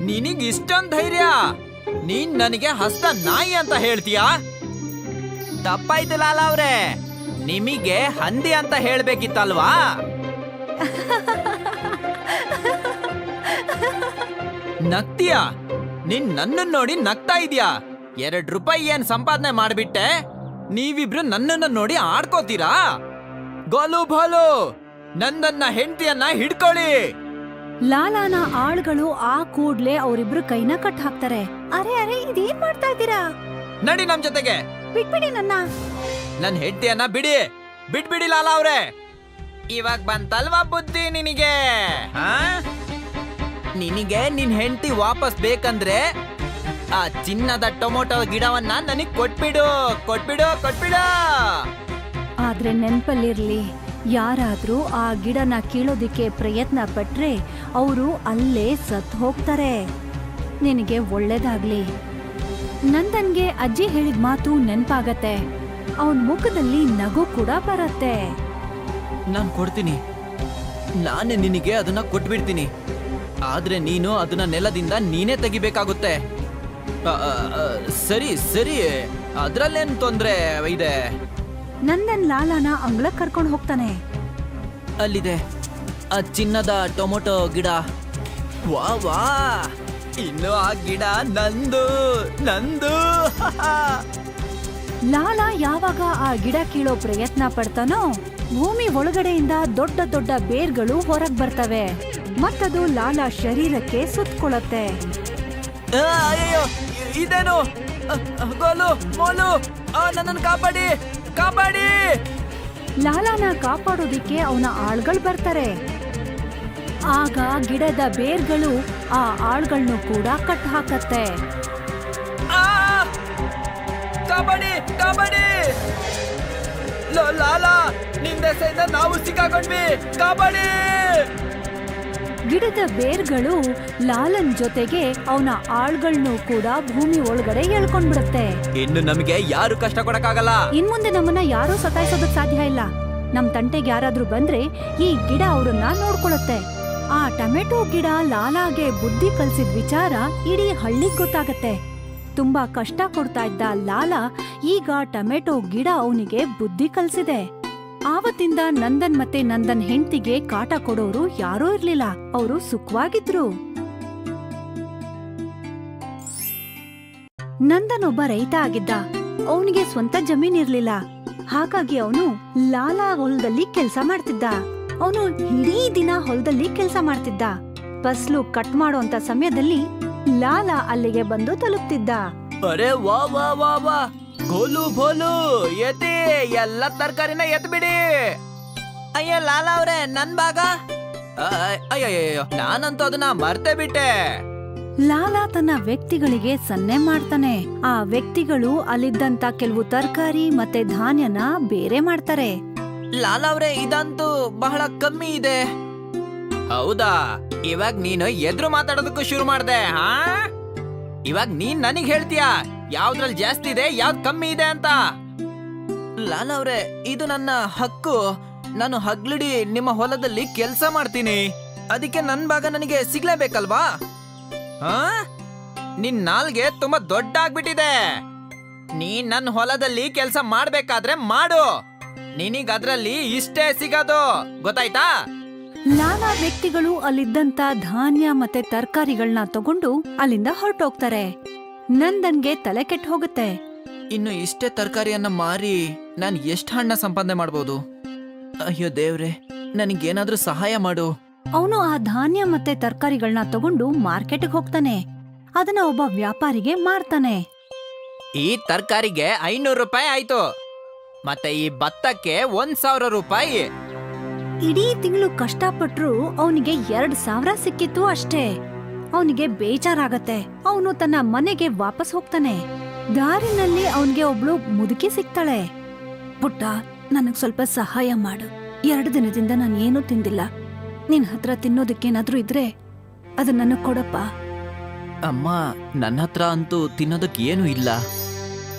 ನಿನಗ್ ಇಷ್ಟೊಂದ್ ಧೈರ್ಯ? ನೀನ್ ನನಗೆ ಹಸ್ತ ನಾಯಿ ಅಂತ ಹೇಳ್ತೀಯಾ? ತಪ್ಪಾಯ್ತು ಲಾಲಾ ಅವ್ರೆ, ನಿಮಗೆ ಹಂದಿ ಅಂತ ಹೇಳ್ಬೇಕಿತ್ತಲ್ವಾ? ನಗ್ತೀಯಾ? ನೀನ್ ನನ್ನನ್ನು ನೋಡಿ ನಗ್ತಾ ಇದೀಯಾ? ₹2 ಏನ್ ಸಂಪಾದನೆ ಮಾಡ್ಬಿಟ್ಟೆ? ನೀವಿಬ್ರು ನನ್ನನ್ನ ನೋಡಿ ಆಡ್ಕೋತೀರಾ? ಗೋಲು ಭೋಲು, ನಂದನ್ನ ಹೆಂಡತಿಯನ್ನ ಹಿಡ್ಕೊಳ್ಳಿ. ಲಾಲಾನ ಆಳುಗಳು ಆ ಕೂಡ್ಲೆ ಅವರಿಬ್ರು ಕೈನ ಕಟ್ ಹಾಕ್ತಾರೆ. ಅರೆ ಅರೆ, ಇದೇನ್ ಮಾಡ್ತಾ ಇದ್ದೀರಾ? ನಡಿ ನಮ್ ಜೊತೆಗೆ. ಬಿಟ್ಬಿಡಿ ನನ್ನ. ನನ್ ಹೆಂಡತಿಯನ್ನ ಬಿಟ್ಬಿಡಿ ಲಾಲಾ ಅವ್ರೆ. ಇವಾಗ ಬಂತಲ್ವಾ ಬುದ್ಧಿ ನಿನಗೆ? ನಿನಗೆ ನಿನ್ ಹೆಂಡತಿ ವಾಪಸ್ ಬೇಕಂದ್ರೆ ಆ ಚಿನ್ನದ ಟೊಮೊಟೊ ಗಿಡವನ್ನ ನನಗ್ ಕೊಟ್ಬಿಡು. ಆದ್ರೆ ನೆನ್ಪಲ್ಲಿರ್ಲಿ, ಯಾರಾದ್ರೂ ಆ ಗಿಡನ ಕೀಳೋದಿಕ್ಕೆ ಪ್ರಯತ್ನ ಪಟ್ರೆ ಅವರು ಅಲ್ಲೇ ಸತ್ ಹೋಗ್ತಾರೆ. ನಿನಗೆ ಒಳ್ಳೇದಾಗ್ಲಿ. ನಂದನ್ಗೆ ಅಜ್ಜಿ ಹೇಳಿದ ಮಾತು ನೆನ್ಪಾಗತ್ತೆ. ಅವನ್ ಮುಖದಲ್ಲಿ ನಗು ಕೂಡ ಬರತ್ತೆ. ನಾನ್ ಕೊಡ್ತೀನಿ, ನಾನೇ ನಿನಗೆ ಅದನ್ನ ಕೊಟ್ಬಿಡ್ತೀನಿ. ಆದ್ರೆ ನೀನು ಅದನ್ನ ನೆಲದಿಂದ ನೀನೇ ತೆಗಿಬೇಕಾಗುತ್ತೆ. ಸರಿ, ಅದ್ರಲ್ಲೇನ್ ತೊಂದ್ರೆ ಇದೆ? ನಂದನ್ ಲಾಲಾನ ಅಂಗಳಕ್ ಕರ್ಕೊಂಡು ಹೋಗ್ತಾನೆ. ಅಲ್ಲಿದೆ ಆ ಚಿನ್ನದ ಟೊಮೊಟೊ ಗಿಡ. ವಾ, ಇನ್ನು ಆ ಗಿಡ ನಂದು. ಲಾಲಾ ಯಾವಾಗ ಆ ಗಿಡ ಕೀಳೋ ಪ್ರಯತ್ನ ಪಡ್ತಾನೋ, ಭೂಮಿ ಒಳಗಡೆಯಿಂದ ದೊಡ್ಡ ದೊಡ್ಡ ಬೇರ್ಗಳು ಹೊರಗ್ ಬರ್ತವೆ. ಮತ್ತದು ಲಾಲಾ ಶರೀರಕ್ಕೆ ಸುತ್ತಕೊಳ್ಳುತ್ತೆ. ಅಯ್ಯೋ, ಇದೇನು? ಗೋಲು ಮೋಲು, ನನ್ನನ್ನು ಕಾಪಾಡಿ. ಲಾಲಾನ ಕಾಪಾಡೋದಿಕ್ಕೆ ಅವನ ಆಳ್ಗಳು ಬರ್ತಾರೆ. ಆಗ ಗಿಡದ ಬೇರ್ಗಳು ಆ ಆಳ್ಗಳನ್ನು ಕೂಡ ಕಟ್ ಹಾಕತ್ತೆ. ಕಾಪಾಡಿ. ಲಾಲಾ, ನಿಂದ ನಾವು ಸಿಕ್ಕಾಕೊಂಡ್ವಿ, ಕಾಪಾಡಿ. ಗಿಡದ ಬೇರ್ಗಳು ಲಾಲನ್ ಜೊತೆಗೆ ಅವನ ಆಳ್ಗಳನ್ನು ಕೂಡ ಭೂಮಿ ಒಳಗಡೆ ಎಳ್ಕೊಂಡ್ಬಿಡುತ್ತೆ. ಇನ್ನು ನಮಗೆ ಯಾರು ಕಷ್ಟ ಕೊಡಕ್ಕಾಗಲ್ಲ. ಇನ್ಮುಂದೆ ನಮ್ಮನ್ನ ಯಾರೂ ಸತಾಯಿಸೋದಕ್ ಸಾಧ್ಯ ಇಲ್ಲ. ನಮ್ ತಂಟೆಗೆ ಯಾರಾದ್ರೂ ಬಂದ್ರೆ ಈ ಗಿಡ ಅವ್ರನ್ನ ನೋಡ್ಕೊಳುತ್ತೆ. ಆ ಟೊಮೆಟೊ ಗಿಡ ಲಾಲಾಗೆ ಬುದ್ಧಿ ಕಲ್ಸಿದ ವಿಚಾರ ಇಡೀ ಹಳ್ಳಿಗ್ ಗೊತ್ತಾಗತ್ತೆ. ತುಂಬಾ ಕಷ್ಟ ಕೊಡ್ತಾ ಇದ್ದ ಲಾಲಾ ಈಗ ಟೊಮೆಟೊ ಗಿಡ ಅವನಿಗೆ ಬುದ್ಧಿ ಕಲ್ಸಿದೆ. ಆವತ್ತಿಂದ ನಂದನ್ ಮತ್ತೆ ನಂದನ್ ಹೆಂಡತಿಗೆ ಕಾಟ ಕೊಡೋರು ಯಾರೂ ಇರ್ಲಿಲ್ಲ. ಅವರು ಸುಖವಾಗಿದ್ರು. ನಂದನ್ ಒಬ್ಬ ರೈತ ಆಗಿದ್ದ. ಅವನಿಗೆ ಸ್ವಂತ ಜಮೀನ್ ಇರ್ಲಿಲ್ಲ. ಹಾಗಾಗಿ ಅವನು ಲಾಲಾ ಹೊಲದಲ್ಲಿ ಕೆಲ್ಸ ಮಾಡ್ತಿದ್ದ. ಅವನು ಇಡೀ ದಿನ ಹೊಲದಲ್ಲಿ ಕೆಲ್ಸ ಮಾಡ್ತಿದ್ದ. ಫಸ್ಲು ಕಟ್ ಮಾಡೋಂತ ಸಮಯದಲ್ಲಿ ಲಾಲಾ ಅಲ್ಲಿಗೆ ಬಂದು ತಲುಪ್ತಿದ್ದ. ಅರೆ ವಾ, ಗೋಲು ಭೋಲು, ಎತ್ತಿ ಎಲ್ಲ ತರಕಾರಿನ ಎತ್ಬಿಡಿ. ಅಯ್ಯ ಲಾಲಾ ಅವ್ರೆ, ನನ್ ಭಾಗ. ಅಯ್ಯಯ್ಯೋ, ನಾನಂತೂ ಅದನ್ನ ಮರ್ತೇ ಬಿಟ್ಟೆ. ಲಾಲಾ ತನ್ನ ವ್ಯಕ್ತಿಗಳಿಗೆ ಸನ್ನೆ ಮಾಡ್ತಾನೆ. ಆ ವ್ಯಕ್ತಿಗಳು ಅಲ್ಲಿದ್ದಂತ ಕೆಲವು ತರಕಾರಿ ಮತ್ತೆ ಧಾನ್ಯನ ಬೇರೆ ಮಾಡ್ತಾರೆ. ಲಾಲಾ ಅವ್ರೆ, ಇದಂತೂ ಬಹಳ ಕಮ್ಮಿ ಇದೆ. ಹೌದಾ? ಇವಾಗ ನೀನು ಎದುರು ಮಾತಾಡೋದಕ್ಕೂ ಶುರು ಮಾಡ್ದೆ. ಇವಾಗ ನೀನ್ ನನಗ್ ಹೇಳ್ತೀಯಾ ಯಾವ್ದ್ರಲ್ಲಿ ಜಾಸ್ತಿ ಇದೆ, ಯಾವ್ದ್ ಕಮ್ಮಿ ಇದೆ ಅಂತ? ಲಾಲಾ ಅವ್ರೆ, ಇದು ನನ್ನ ಹಕ್ಕು. ನಾನು ಹಗ್ಲಿಡಿ ನಿಮ್ಮ ಹೊಲದಲ್ಲಿ ಕೆಲ್ಸ ಮಾಡ್ತೀನಿ. ಅದಕ್ಕೆ ನನ್ ಭಾಗ ನನಗೆ ಸಿಗ್ಲೇಬೇಕಲ್ವಾ? ನಿನ್ ನಾಲ್ಗೆ ತುಂಬಾ ದೊಡ್ಡ ಆಗ್ಬಿಟ್ಟಿದೆ. ನೀನ್ ನನ್ನ ಹೊಲದಲ್ಲಿ ಕೆಲ್ಸ ಮಾಡ್ಬೇಕಾದ್ರೆ ಮಾಡು. ನಿನಗ್ ಅದ್ರಲ್ಲಿ ಇಷ್ಟೇ ಸಿಗೋದು, ಗೊತ್ತಾಯ್ತಾ? ಲಾಲಾ ವ್ಯಕ್ತಿಗಳು ಅಲ್ಲಿದ್ದಂತ ಧಾನ್ಯ ಮತ್ತೆ ತರಕಾರಿಗಳನ್ನ ತಗೊಂಡು ಅಲ್ಲಿಂದ ಹೊರಟೋಗ್ತಾರೆ. ನಂದನ್ಗೆ ತಲೆ ಕೆಟ್ಟು ಹೋಗುತ್ತೆ. ಇನ್ನು ಇಷ್ಟೇ ತರಕಾರಿಯನ್ನ ಮಾರಿ ನಾನು ಎಷ್ಟು ಹಣ ಸಂಪಾದನೆ ಮಾಡ್ಬೋದು? ಅಯ್ಯೋ ದೇವ್ರೆ, ನನಗೇನಾದ್ರೂ ಸಹಾಯ ಮಾಡು. ಅವನು ಆ ಧಾನ್ಯ ಮತ್ತೆ ತರಕಾರಿಗಳನ್ನ ತಗೊಂಡು ಮಾರ್ಕೆಟ್ಗೆ ಹೋಗ್ತಾನೆ. ಅದನ್ನ ಒಬ್ಬ ವ್ಯಾಪಾರಿಗೆ ಮಾರ್ತಾನೆ. ಈ ತರಕಾರಿಗೆ 500 ರೂಪಾಯಿ ಆಯ್ತು, ಮತ್ತೆ ಈ ಭತ್ತಕ್ಕೆ 1,000 ರೂಪಾಯಿ. ಇಡೀ ತಿಂಗಳು ಕಷ್ಟಪಟ್ರು ಅವನಿಗೆ 2,000 ಸಿಕ್ಕಿತ್ತು ಅಷ್ಟೇ. ಅವನಿಗೆ ಬೇಜಾರಾಗತ್ತೆ. ಅವನು ತನ್ನ ಮನೆಗೆ ವಾಪಸ್ ಹೋಗ್ತಾನೆ. ದಾರಿನಲ್ಲಿ ಅವನಿಗೆ ಒಬ್ಳು ಮುದುಕಿ ಸಿಗ್ತಾಳೆ. ಪುಟ್ಟ, ನನಗ್ ಸ್ವಲ್ಪ ಸಹಾಯ ಮಾಡು. 2 ದಿನದಿಂದ ನಾನು ಏನೂ ತಿಂದಿಲ್ಲ. ನಿನ್ ಹತ್ರ ತಿನ್ನೋದಕ್ಕೇನಾದ್ರೂ ಇದ್ರೆ ಅದನ್ನ ಕೊಡಪ್ಪ. ಅಮ್ಮ, ನನ್ನ ಹತ್ರ ಅಂತೂ ತಿನ್ನೋದಕ್ಕೆ ಏನು ಇಲ್ಲ.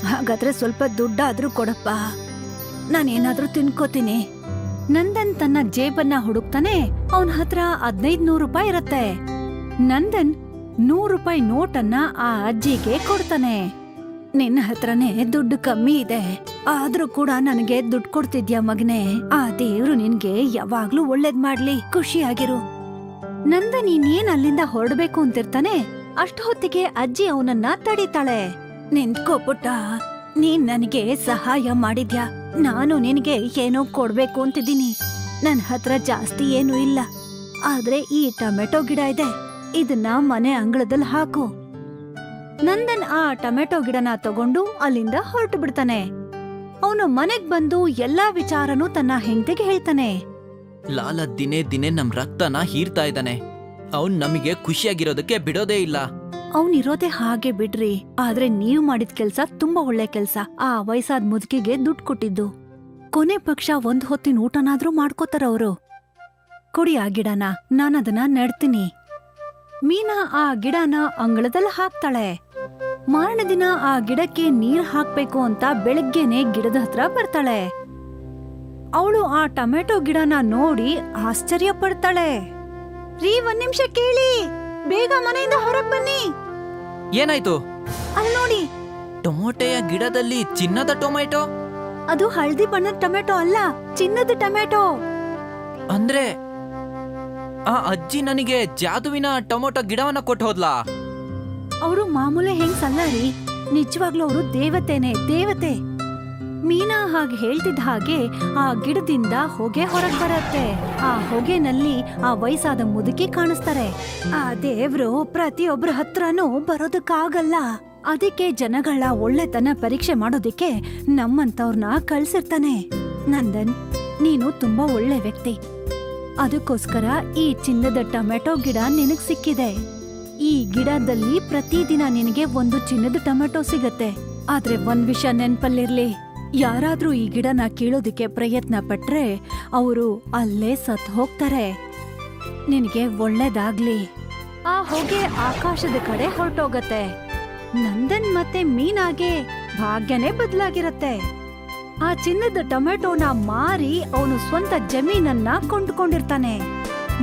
ಹಾಗಾದ್ರೆ ಸ್ವಲ್ಪ ದುಡ್ಡಾದ್ರೂ ಕೊಡಪ್ಪ, ನಾನೇನಾದ್ರೂ ತಿನ್ಕೋತೀನಿ. ನಂದನ್ ತನ್ನ ಜೇಬನ್ನ ಹುಡುಕ್ತಾನೆ. ಅವನ ಹತ್ರ 1500 ರೂಪಾಯಿ ಇರತ್ತೆ. ನಂದನ್ 100 ರೂಪಾಯಿ ನೋಟನ್ನ ಆ ಅಜ್ಜಿಗೆ ಕೊಡ್ತಾನೆ. ನಿನ್ನ ಹತ್ರನೇ ದುಡ್ಡು ಕಮ್ಮಿ ಇದೆ, ಆದ್ರೂ ಕೂಡ ನನಗೆ ದುಡ್ಡು ಕೊಡ್ತಿದ್ಯಾ ಮಗನೇ? ಆ ದೇವ್ರು ನಿನ್ಗೆ ಯಾವಾಗ್ಲೂ ಒಳ್ಳೇದ್ ಮಾಡ್ಲಿ, ಖುಷಿಯಾಗಿರು. ನಂದನ್ ಇನ್ನೇನ್ ಅಲ್ಲಿಂದ ಹೊರಡ್ಬೇಕು ಅಂತಿರ್ತಾನೆ. ಅಷ್ಟು ಹೊತ್ತಿಗೆ ಅಜ್ಜಿ ಅವನನ್ನ ತಡೀತಾಳೆ. ನಿಂತ್ಕೋ ಪುಟ್ಟ, ನೀನ್ ನನಗೆ ಸಹಾಯ ಮಾಡಿದ್ಯಾ. ನಾನು ನಿನಗೆ ಏನೋ ಕೊಡ್ಬೇಕು ಅಂತಿದ್ದೀನಿ. ನನ್ ಹತ್ರ ಜಾಸ್ತಿ ಏನೂ ಇಲ್ಲ, ಆದ್ರೆ ಈ ಟೊಮೆಟೊ ಗಿಡ ಇದೆ, ಇದನ್ನ ಮನೆ ಅಂಗಳದಲ್ಲಿ ಹಾಕು. ನಂದನ್ ಆ ಟೊಮೆಟೊ ಗಿಡನ ತಗೊಂಡು ಅಲ್ಲಿಂದ ಹೊರಟು ಬಿಡ್ತಾನೆ. ಅವನು ಮನೆಗ್ ಬಂದು ಎಲ್ಲಾ ವಿಚಾರನೂ ತನ್ನ ಹೆಂಡತಿಗೆ ಹೇಳ್ತಾನೆ. ಲಾಲ ದಿನೇ ದಿನೇ ನಮ್ ರಕ್ತನ ಹೀರ್ತಾ ಇದ್ದಾನೆ. ಅವ್ನ್ ನಮಗೆ ಖುಷಿಯಾಗಿರೋದಕ್ಕೆ ಬಿಡೋದೇ ಇಲ್ಲ. ಅವನಿರೋದೇ ಹಾಗೆ ಬಿಡ್ರಿ, ಆದ್ರೆ ನೀವ್ ಮಾಡಿದ ಕೆಲ್ಸ ತುಂಬಾ ಒಳ್ಳೆ ಕೆಲ್ಸ. ಆ ವಯಸ್ಸಾದ ಮುದುಕಿಗೆ ದುಡ್ಡು ಕೊಟ್ಟಿದ್ದು. ಕೊನೆ ಪಕ್ಷ 1 ಹೊತ್ತಿನ ಊಟನಾದ್ರೂ ಮಾಡ್ಕೋತಾರ ಅವರು. ಕೊಡಿ ಆ ಗಿಡನ, ನಾನದನ್ನ ನೆಡ್ತೀನಿ. ಮೀನಾ ಆ ಗಿಡನ ಅಂಗಳದಲ್ಲಿ ಹಾಕ್ತಾಳೆ. ಮಾರನೇ ದಿನ ಆ ಗಿಡಕ್ಕೆ ನೀರ್ ಹಾಕ್ಬೇಕು ಅಂತ ಬೆಳಗ್ಗೆನೆ ಗಿಡದ ಹತ್ರ ಬರ್ತಾಳೆ. ಅವಳು ಆ ಟೊಮೆಟೊ ಗಿಡನ ನೋಡಿ ಆಶ್ಚರ್ಯ ಪಡ್ತಾಳೆ. ರೀ, 1 ನಿಮಿಷ ಕೇಳಿ, ಬೇಗ ಮನೆಯಿಂದ ಹೊರಗ್ ಬನ್ನಿ. ಏನಾಯ್ತು? ಅಲ್ಲಿ ನೋಡಿ, ಟೊಮೊಟೆಯ ಗಿಡದಲ್ಲಿ ಚಿನ್ನದ ಟೊಮೆಟೊ? ಅದು ಹಳದಿ ಬಣ್ಣದ ಟೊಮೆಟೊ ಅಲ್ಲ, ಚಿನ್ನದ ಟೊಮೆಟೊ. ಅಂದ್ರೆ ಆ ಅಜ್ಜಿ ನನಗೆ ಜಾದುವಿನ ಟೊಮೊಟೊ ಗಿಡವನ್ನ ಕೊಟ್ಟು ಹೋದ್ಲಾ? ಅವರು ಮಾಮೂಲಿ ಹೆಂಗ್ಸಲ್ಲ ರೀ, ನಿಜವಾಗ್ಲೂ ಅವರು ದೇವತೆನೆ, ದೇವತೆ. ಮೀನಾ ಹಾಗೆ ಹೇಳ್ತಿದ್ದ ಹಾಗೆ ಆ ಗಿಡದಿಂದ ಹೊಗೆ ಹೊರಗ್ ಬರತ್ತೆ. ಆ ಹೊಗೆನಲ್ಲಿ ಆ ವಯಸ್ಸಾದ ಮುದುಕಿ ಕಾಣಿಸ್ತಾರೆ. ಆ ದೇವ್ರು ಪ್ರತಿಯೊಬ್ಬರ ಹತ್ರನೂ ಬರೋದಕ್ಕಾಗಲ್ಲ, ಅದಕ್ಕೆ ಜನಗಳ ಒಳ್ಳೆತನ ಪರೀಕ್ಷೆ ಮಾಡೋದಿಕ್ಕೆ ನಮ್ಮಂತವ್ರನ್ನ ಕಳ್ಸಿರ್ತಾನೆ. ನಂದನ್, ನೀನು ತುಂಬಾ ಒಳ್ಳೆ ವ್ಯಕ್ತಿ, ಅದಕ್ಕೋಸ್ಕರ ಈ ಚಿನ್ನದ ಟೊಮೆಟೊ ಗಿಡ ನಿನಗ್ ಸಿಕ್ಕಿದೆ. ಈ ಗಿಡದಲ್ಲಿ ಪ್ರತಿದಿನ ನಿನಗೆ 1 ಚಿನ್ನದ ಟೊಮೆಟೊ ಸಿಗತ್ತೆ. ಆದ್ರೆ ಒಂದ್ ವಿಷಯ ನೆನ್ಪಲ್ಲಿರ್ಲಿ, ಯಾರಾದ್ರೂ ಈ ಗಿಡನ ಕೀಳೋದಿಕ್ಕೆ ಪ್ರಯತ್ನ ಪಟ್ರೆ ಅವರು ಅಲ್ಲೇ ಸತ್ ಹೋಗ್ತಾರೆ. ನಿನಗೆ ಒಳ್ಳೇದಾಗ್ಲಿ. ಆ ಹೊಗೆ ಆಕಾಶದ ಕಡೆ ಹೊರಟೋಗತ್ತೆ. ನಂದನ್ ಮತ್ತೆ ಮೀನಾಗೆ ಭಾಗ್ಯನೇ ಬದಲಾಗಿರತ್ತೆ. ಆ ಚಿನ್ನದ ಟೊಮೆಟೊನ ಮಾರಿ ಅವನು ಸ್ವಂತ ಜಮೀನನ್ನ ಕೊಂಡ್ಕೊಂಡಿರ್ತಾನೆ.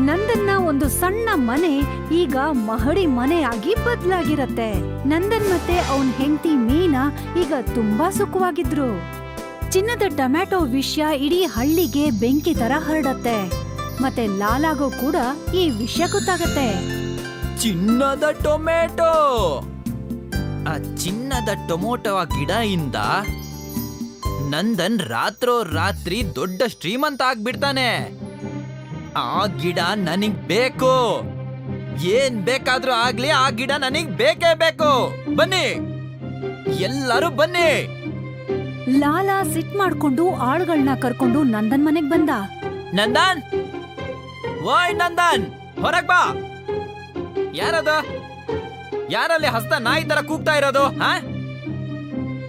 ನಂದನ್ನ ಒಂದು ಸಣ್ಣ ಮನೆ ಈಗ ಮಹಡಿ ಮನೆಯಾಗಿ ಬದಲಾಗಿರತ್ತೆ. ನಂದನ್ ಮತ್ತೆ ಅವನ್ ಹೆಂಡತಿ ಮೀನಾ ಈಗ ತುಂಬಾ ಸುಖವಾಗಿದ್ರು. ಚಿನ್ನದ ಟೊಮೆಟೊ ವಿಷಯ ಇಡೀ ಹಳ್ಳಿಗೆ ಬೆಂಕಿ ತರ ಹರಡತ್ತೆ. ಮತ್ತೆ ಲಾಲಾಗೂ ಕೂಡ ಈ ವಿಷಯ ಗೊತ್ತಾಗತ್ತೆ. ಚಿನ್ನದ ಟೊಮೆಟೊ! ಆ ಚಿನ್ನದ ಟೊಮೊಟೊ ಗಿಡ ಇಂದ ನಂದನ್ ರಾತ್ರಿ ದೊಡ್ಡ ಶ್ರೀಮಂತ ಆಗ್ಬಿಡ್ತಾನೆ. ಆ ಗಿಡ ನನಗ್ ಬೇಕು. ಏನ್ ಬೇಕಾದ್ರೂ ಆಗ್ಲಿ, ಆ ಗಿಡ ನನಗ್ ಬೇಕೇ ಬೇಕು. ಬನ್ನಿ, ಎಲ್ಲರೂ ಬನ್ನಿ. ಲಾಲಾ ಸಿಟ್ ಮಾಡ್ಕೊಂಡು ಆಳುಗಳನ್ನ ಕರ್ಕೊಂಡು ನಂದನ್ ಮನೆಗ್ ಬಂದ. ನಂದನ್, ಓಯ್ ನಂದನ್, ಹೊರಗ್ ಬಾ. ಯಾರದು? ಯಾರಲ್ಲಿ ಹಸ್ತ ನಾಯಿ ತರ ಕೂಗ್ತಾ ಇರೋದು?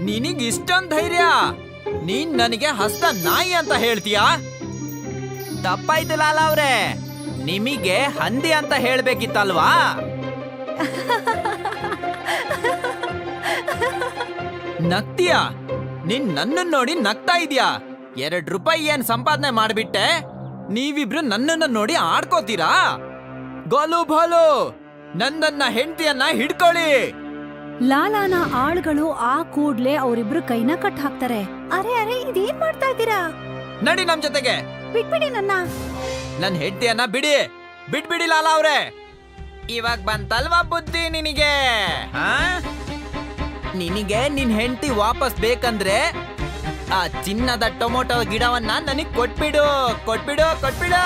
ನಿನಗ್ ಇಷ್ಟೊಂದ್ ಧೈರ್ಯ? ನೀನ್ ನನಗೆ ಹಸ್ತ ನಾಯಿ ಅಂತ ಹೇಳ್ತೀಯಾ? ತಪ್ಪಾಯ್ತು ಲಾಲಾ ಅವ್ರೆ, ನಿಮಗೆ ಹಂದಿ ಅಂತ ಹೇಳ್ಬೇಕಿತ್ತಲ್ವಾ? ನಗ್ತೀಯಾ? ನೀನ್ ನನ್ನನ್ನು ನೋಡಿ ನಗ್ತಾ ಇದ್ಯಾ? 2 ರೂಪಾಯಿ ಏನ್ ಸಂಪಾದನೆ ಮಾಡ್ಬಿಟ್ಟೆ, ನೀವಿಬ್ರು ನನ್ನನ್ನ ನೋಡಿ ಆಡ್ಕೋತೀರಾ? ಗೋಲು ಭೋಲು, ನಂದನ್ನ ಹೆಂಡತಿಯನ್ನ ಹಿಡ್ಕೊಳ್ಳಿ. ಲಾಲಾನ ಆಳುಗಳು ಆ ಕೂಡ್ಲೆ ಅವರಿಬ್ರು ಕೈನ ಕಟ್ ಹಾಕ್ತಾರೆ. ಅರೆ ಅರೆ, ಇದೇನ್ ಮಾಡ್ತಾ ಇದ್ದೀರಾ? ನಡಿ ನಮ್ ಜೊತೆಗೆ. ಬಿಟ್ಬಿಡಿ ನನ್ನ. ನನ್ ಹೆಂಡತಿಯನ್ನ ಬಿಟ್ಬಿಡಿ ಲಾಲಾ ಅವ್ರೆ. ಇವಾಗ ಬಂತಲ್ವಾ ಬುದ್ಧಿ ನಿನಗೆ? ನಿನಗೆ ನಿನ್ ಹೆಂಡತಿ ವಾಪಸ್ ಬೇಕಂದ್ರೆ ಆ ಚಿನ್ನದ ಟೊಮೊಟೊ ಗಿಡವನ್ನ ನನಗ್ ಕೊಟ್ಬಿಡು ಕೊಟ್ಬಿಡು ಕೊಟ್ಬಿಡು.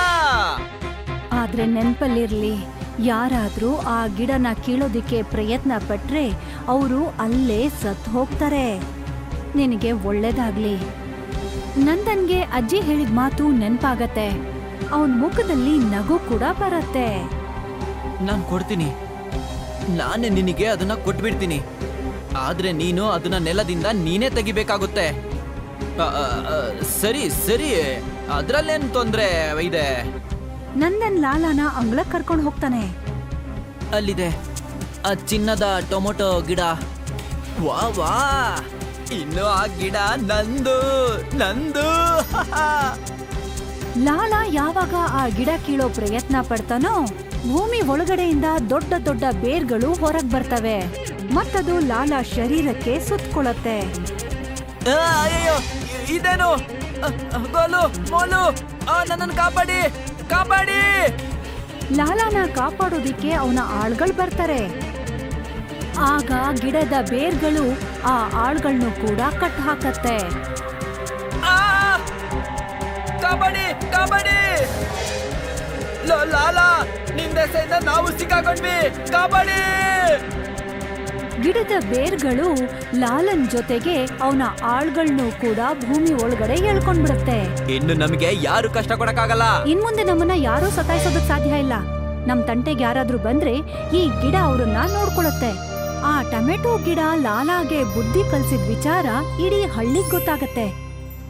ಆದ್ರೆ ನೆನ್ಪಲ್ಲಿರ್ಲಿ, ಯಾರಾದ್ರೂ ಆ ಗಿಡನ ಕೀಳೋದಿಕ್ಕೆ ಪ್ರಯತ್ನ ಪಟ್ರೆ ಅವರು ಅಲ್ಲೇ ಸತ್ ಹೋಗ್ತಾರೆ. ನಿನಗೆ ಒಳ್ಳೇದಾಗ್ಲಿ. ನಂದನ್ಗೆ ಅಜ್ಜಿ ಹೇಳಿದ ಮಾತು ನೆನ್ಪಾಗತ್ತೆ. ಅವನ್ ಮುಖದಲ್ಲಿ ನಗು ಕೂಡ ಬರತ್ತೆ. ನಾನ್ ಕೊಡ್ತೀನಿ, ನಾನೇ ನಿನಗೆ ಅದನ್ನ ಕೊಟ್ಬಿಡ್ತೀನಿ. ಆದ್ರೆ ನೀನು ಅದನ್ನ ನೆಲದಿಂದ ನೀನೇ ತೆಗಿಬೇಕಾಗುತ್ತೆ. ಸರಿ ಸರಿ, ಅದ್ರಲ್ಲೇನ್ ತೊಂದ್ರೆ ಇದೆ? ನಂದನ್ ಲಾಲಾನ ಅಂಗಳಕ್ ಕರ್ಕೊಂಡು ಹೋಗ್ತಾನೆ. ಅಲ್ಲಿದೆ ಆ ಚಿನ್ನದ ಟೊಮೊಟೊ ಗಿಡ. ವಾ ವಾ, ಇನ್ನು ಆ ಗಿಡ ನಂದು ನಂದು. ಲಾಲಾ ಯಾವಾಗ ಆ ಗಿಡ ಕೀಳೋ ಪ್ರಯತ್ನ ಪಡ್ತಾನೋ, ಭೂಮಿ ಒಳಗಡೆಯಿಂದ ದೊಡ್ಡ ದೊಡ್ಡ ಬೇರ್ಗಳು ಹೊರಗ್ ಬರ್ತವೆ ಮತ್ತದು ಲಾಲಾ ಶರೀರಕ್ಕೆ ಸುತ್ತಕೊಳ್ಳುತ್ತೆ. ಅಯ್ಯೋ, ಇದೇನು? ಗೋಲು ಮೋಲು, ನನ್ನನ್ನು ಕಾಪಾಡಿ ಕಾಪಾಡಿ. ಲಾಲಾನ ಕಾಪಾಡೋದಿಕ್ಕೆ ಅವನ ಆಳ್ಗಳು ಬರ್ತಾರೆ. ಆಗ ಗಿಡದ ಬೇರ್ಗಳು ಆ ಆಳ್ಗಳನ್ನು ಕೂಡ ಕಟ್ ಹಾಕತ್ತೆ. ಕಾಪಾಡಿ ಕಾಪಾಡಿ. ಲಾಲಾ, ನಿನ್ ದೆಸೆಯಿಂದ ನಾವು ಸಿಕ್ಕಾಕೊಂಡ್ವಿ, ಕಾಪಾಡಿ. ಗಿಡದ ಬೇರ್ಗಳು ಲಾಲನ್ ಜೊತೆಗೆ ಅವನ ಆಳ್ಗಳನ್ನು ಕೂಡ ಭೂಮಿ ಒಳಗಡೆ ಎಳ್ಕೊಂಡ್ಬಿಡುತ್ತೆ. ಇನ್ನು ನಮಗೆ ಯಾರು ಕಷ್ಟ ಕೊಡಕ್ಕಾಗಲ್ಲ. ಇನ್ಮುಂದೆ ನಮ್ಮನ್ನ ಯಾರೂ ಸತಾಯಿಸೋದಕ್ ಸಾಧ್ಯ ಇಲ್ಲ. ನಮ್ ತಂಟೆಗೆ ಯಾರಾದ್ರೂ ಬಂದ್ರೆ ಈ ಗಿಡ ಅವ್ರನ್ನ ನೋಡ್ಕೊಳತ್ತೆ. ಆ ಟೊಮೆಟೊ ಗಿಡ ಲಾಲಾಗೆ ಬುದ್ಧಿ ಕಲ್ಸಿದ ವಿಚಾರ ಇಡೀ ಹಳ್ಳಿಗ್ ಗೊತ್ತಾಗತ್ತೆ.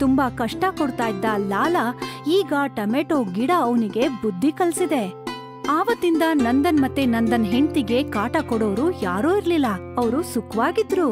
ತುಂಬಾ ಕಷ್ಟ ಕೊಡ್ತಾ ಇದ್ದ ಲಾಲಾ ಈಗ ಟೊಮೆಟೊ ಗಿಡ ಅವನಿಗೆ ಬುದ್ಧಿ ಕಲ್ಸಿದೆ. ಆವತ್ತಿಂದ ನಂದನ್ ಮತ್ತೆ ನಂದನ್ ಹೆಂಡ್ತಿಗೆ ಕಾಟ ಕೊಡೋರು ಯಾರೂ ಇರ್ಲಿಲ್ಲ. ಅವರು ಸುಖವಾಗಿದ್ರು.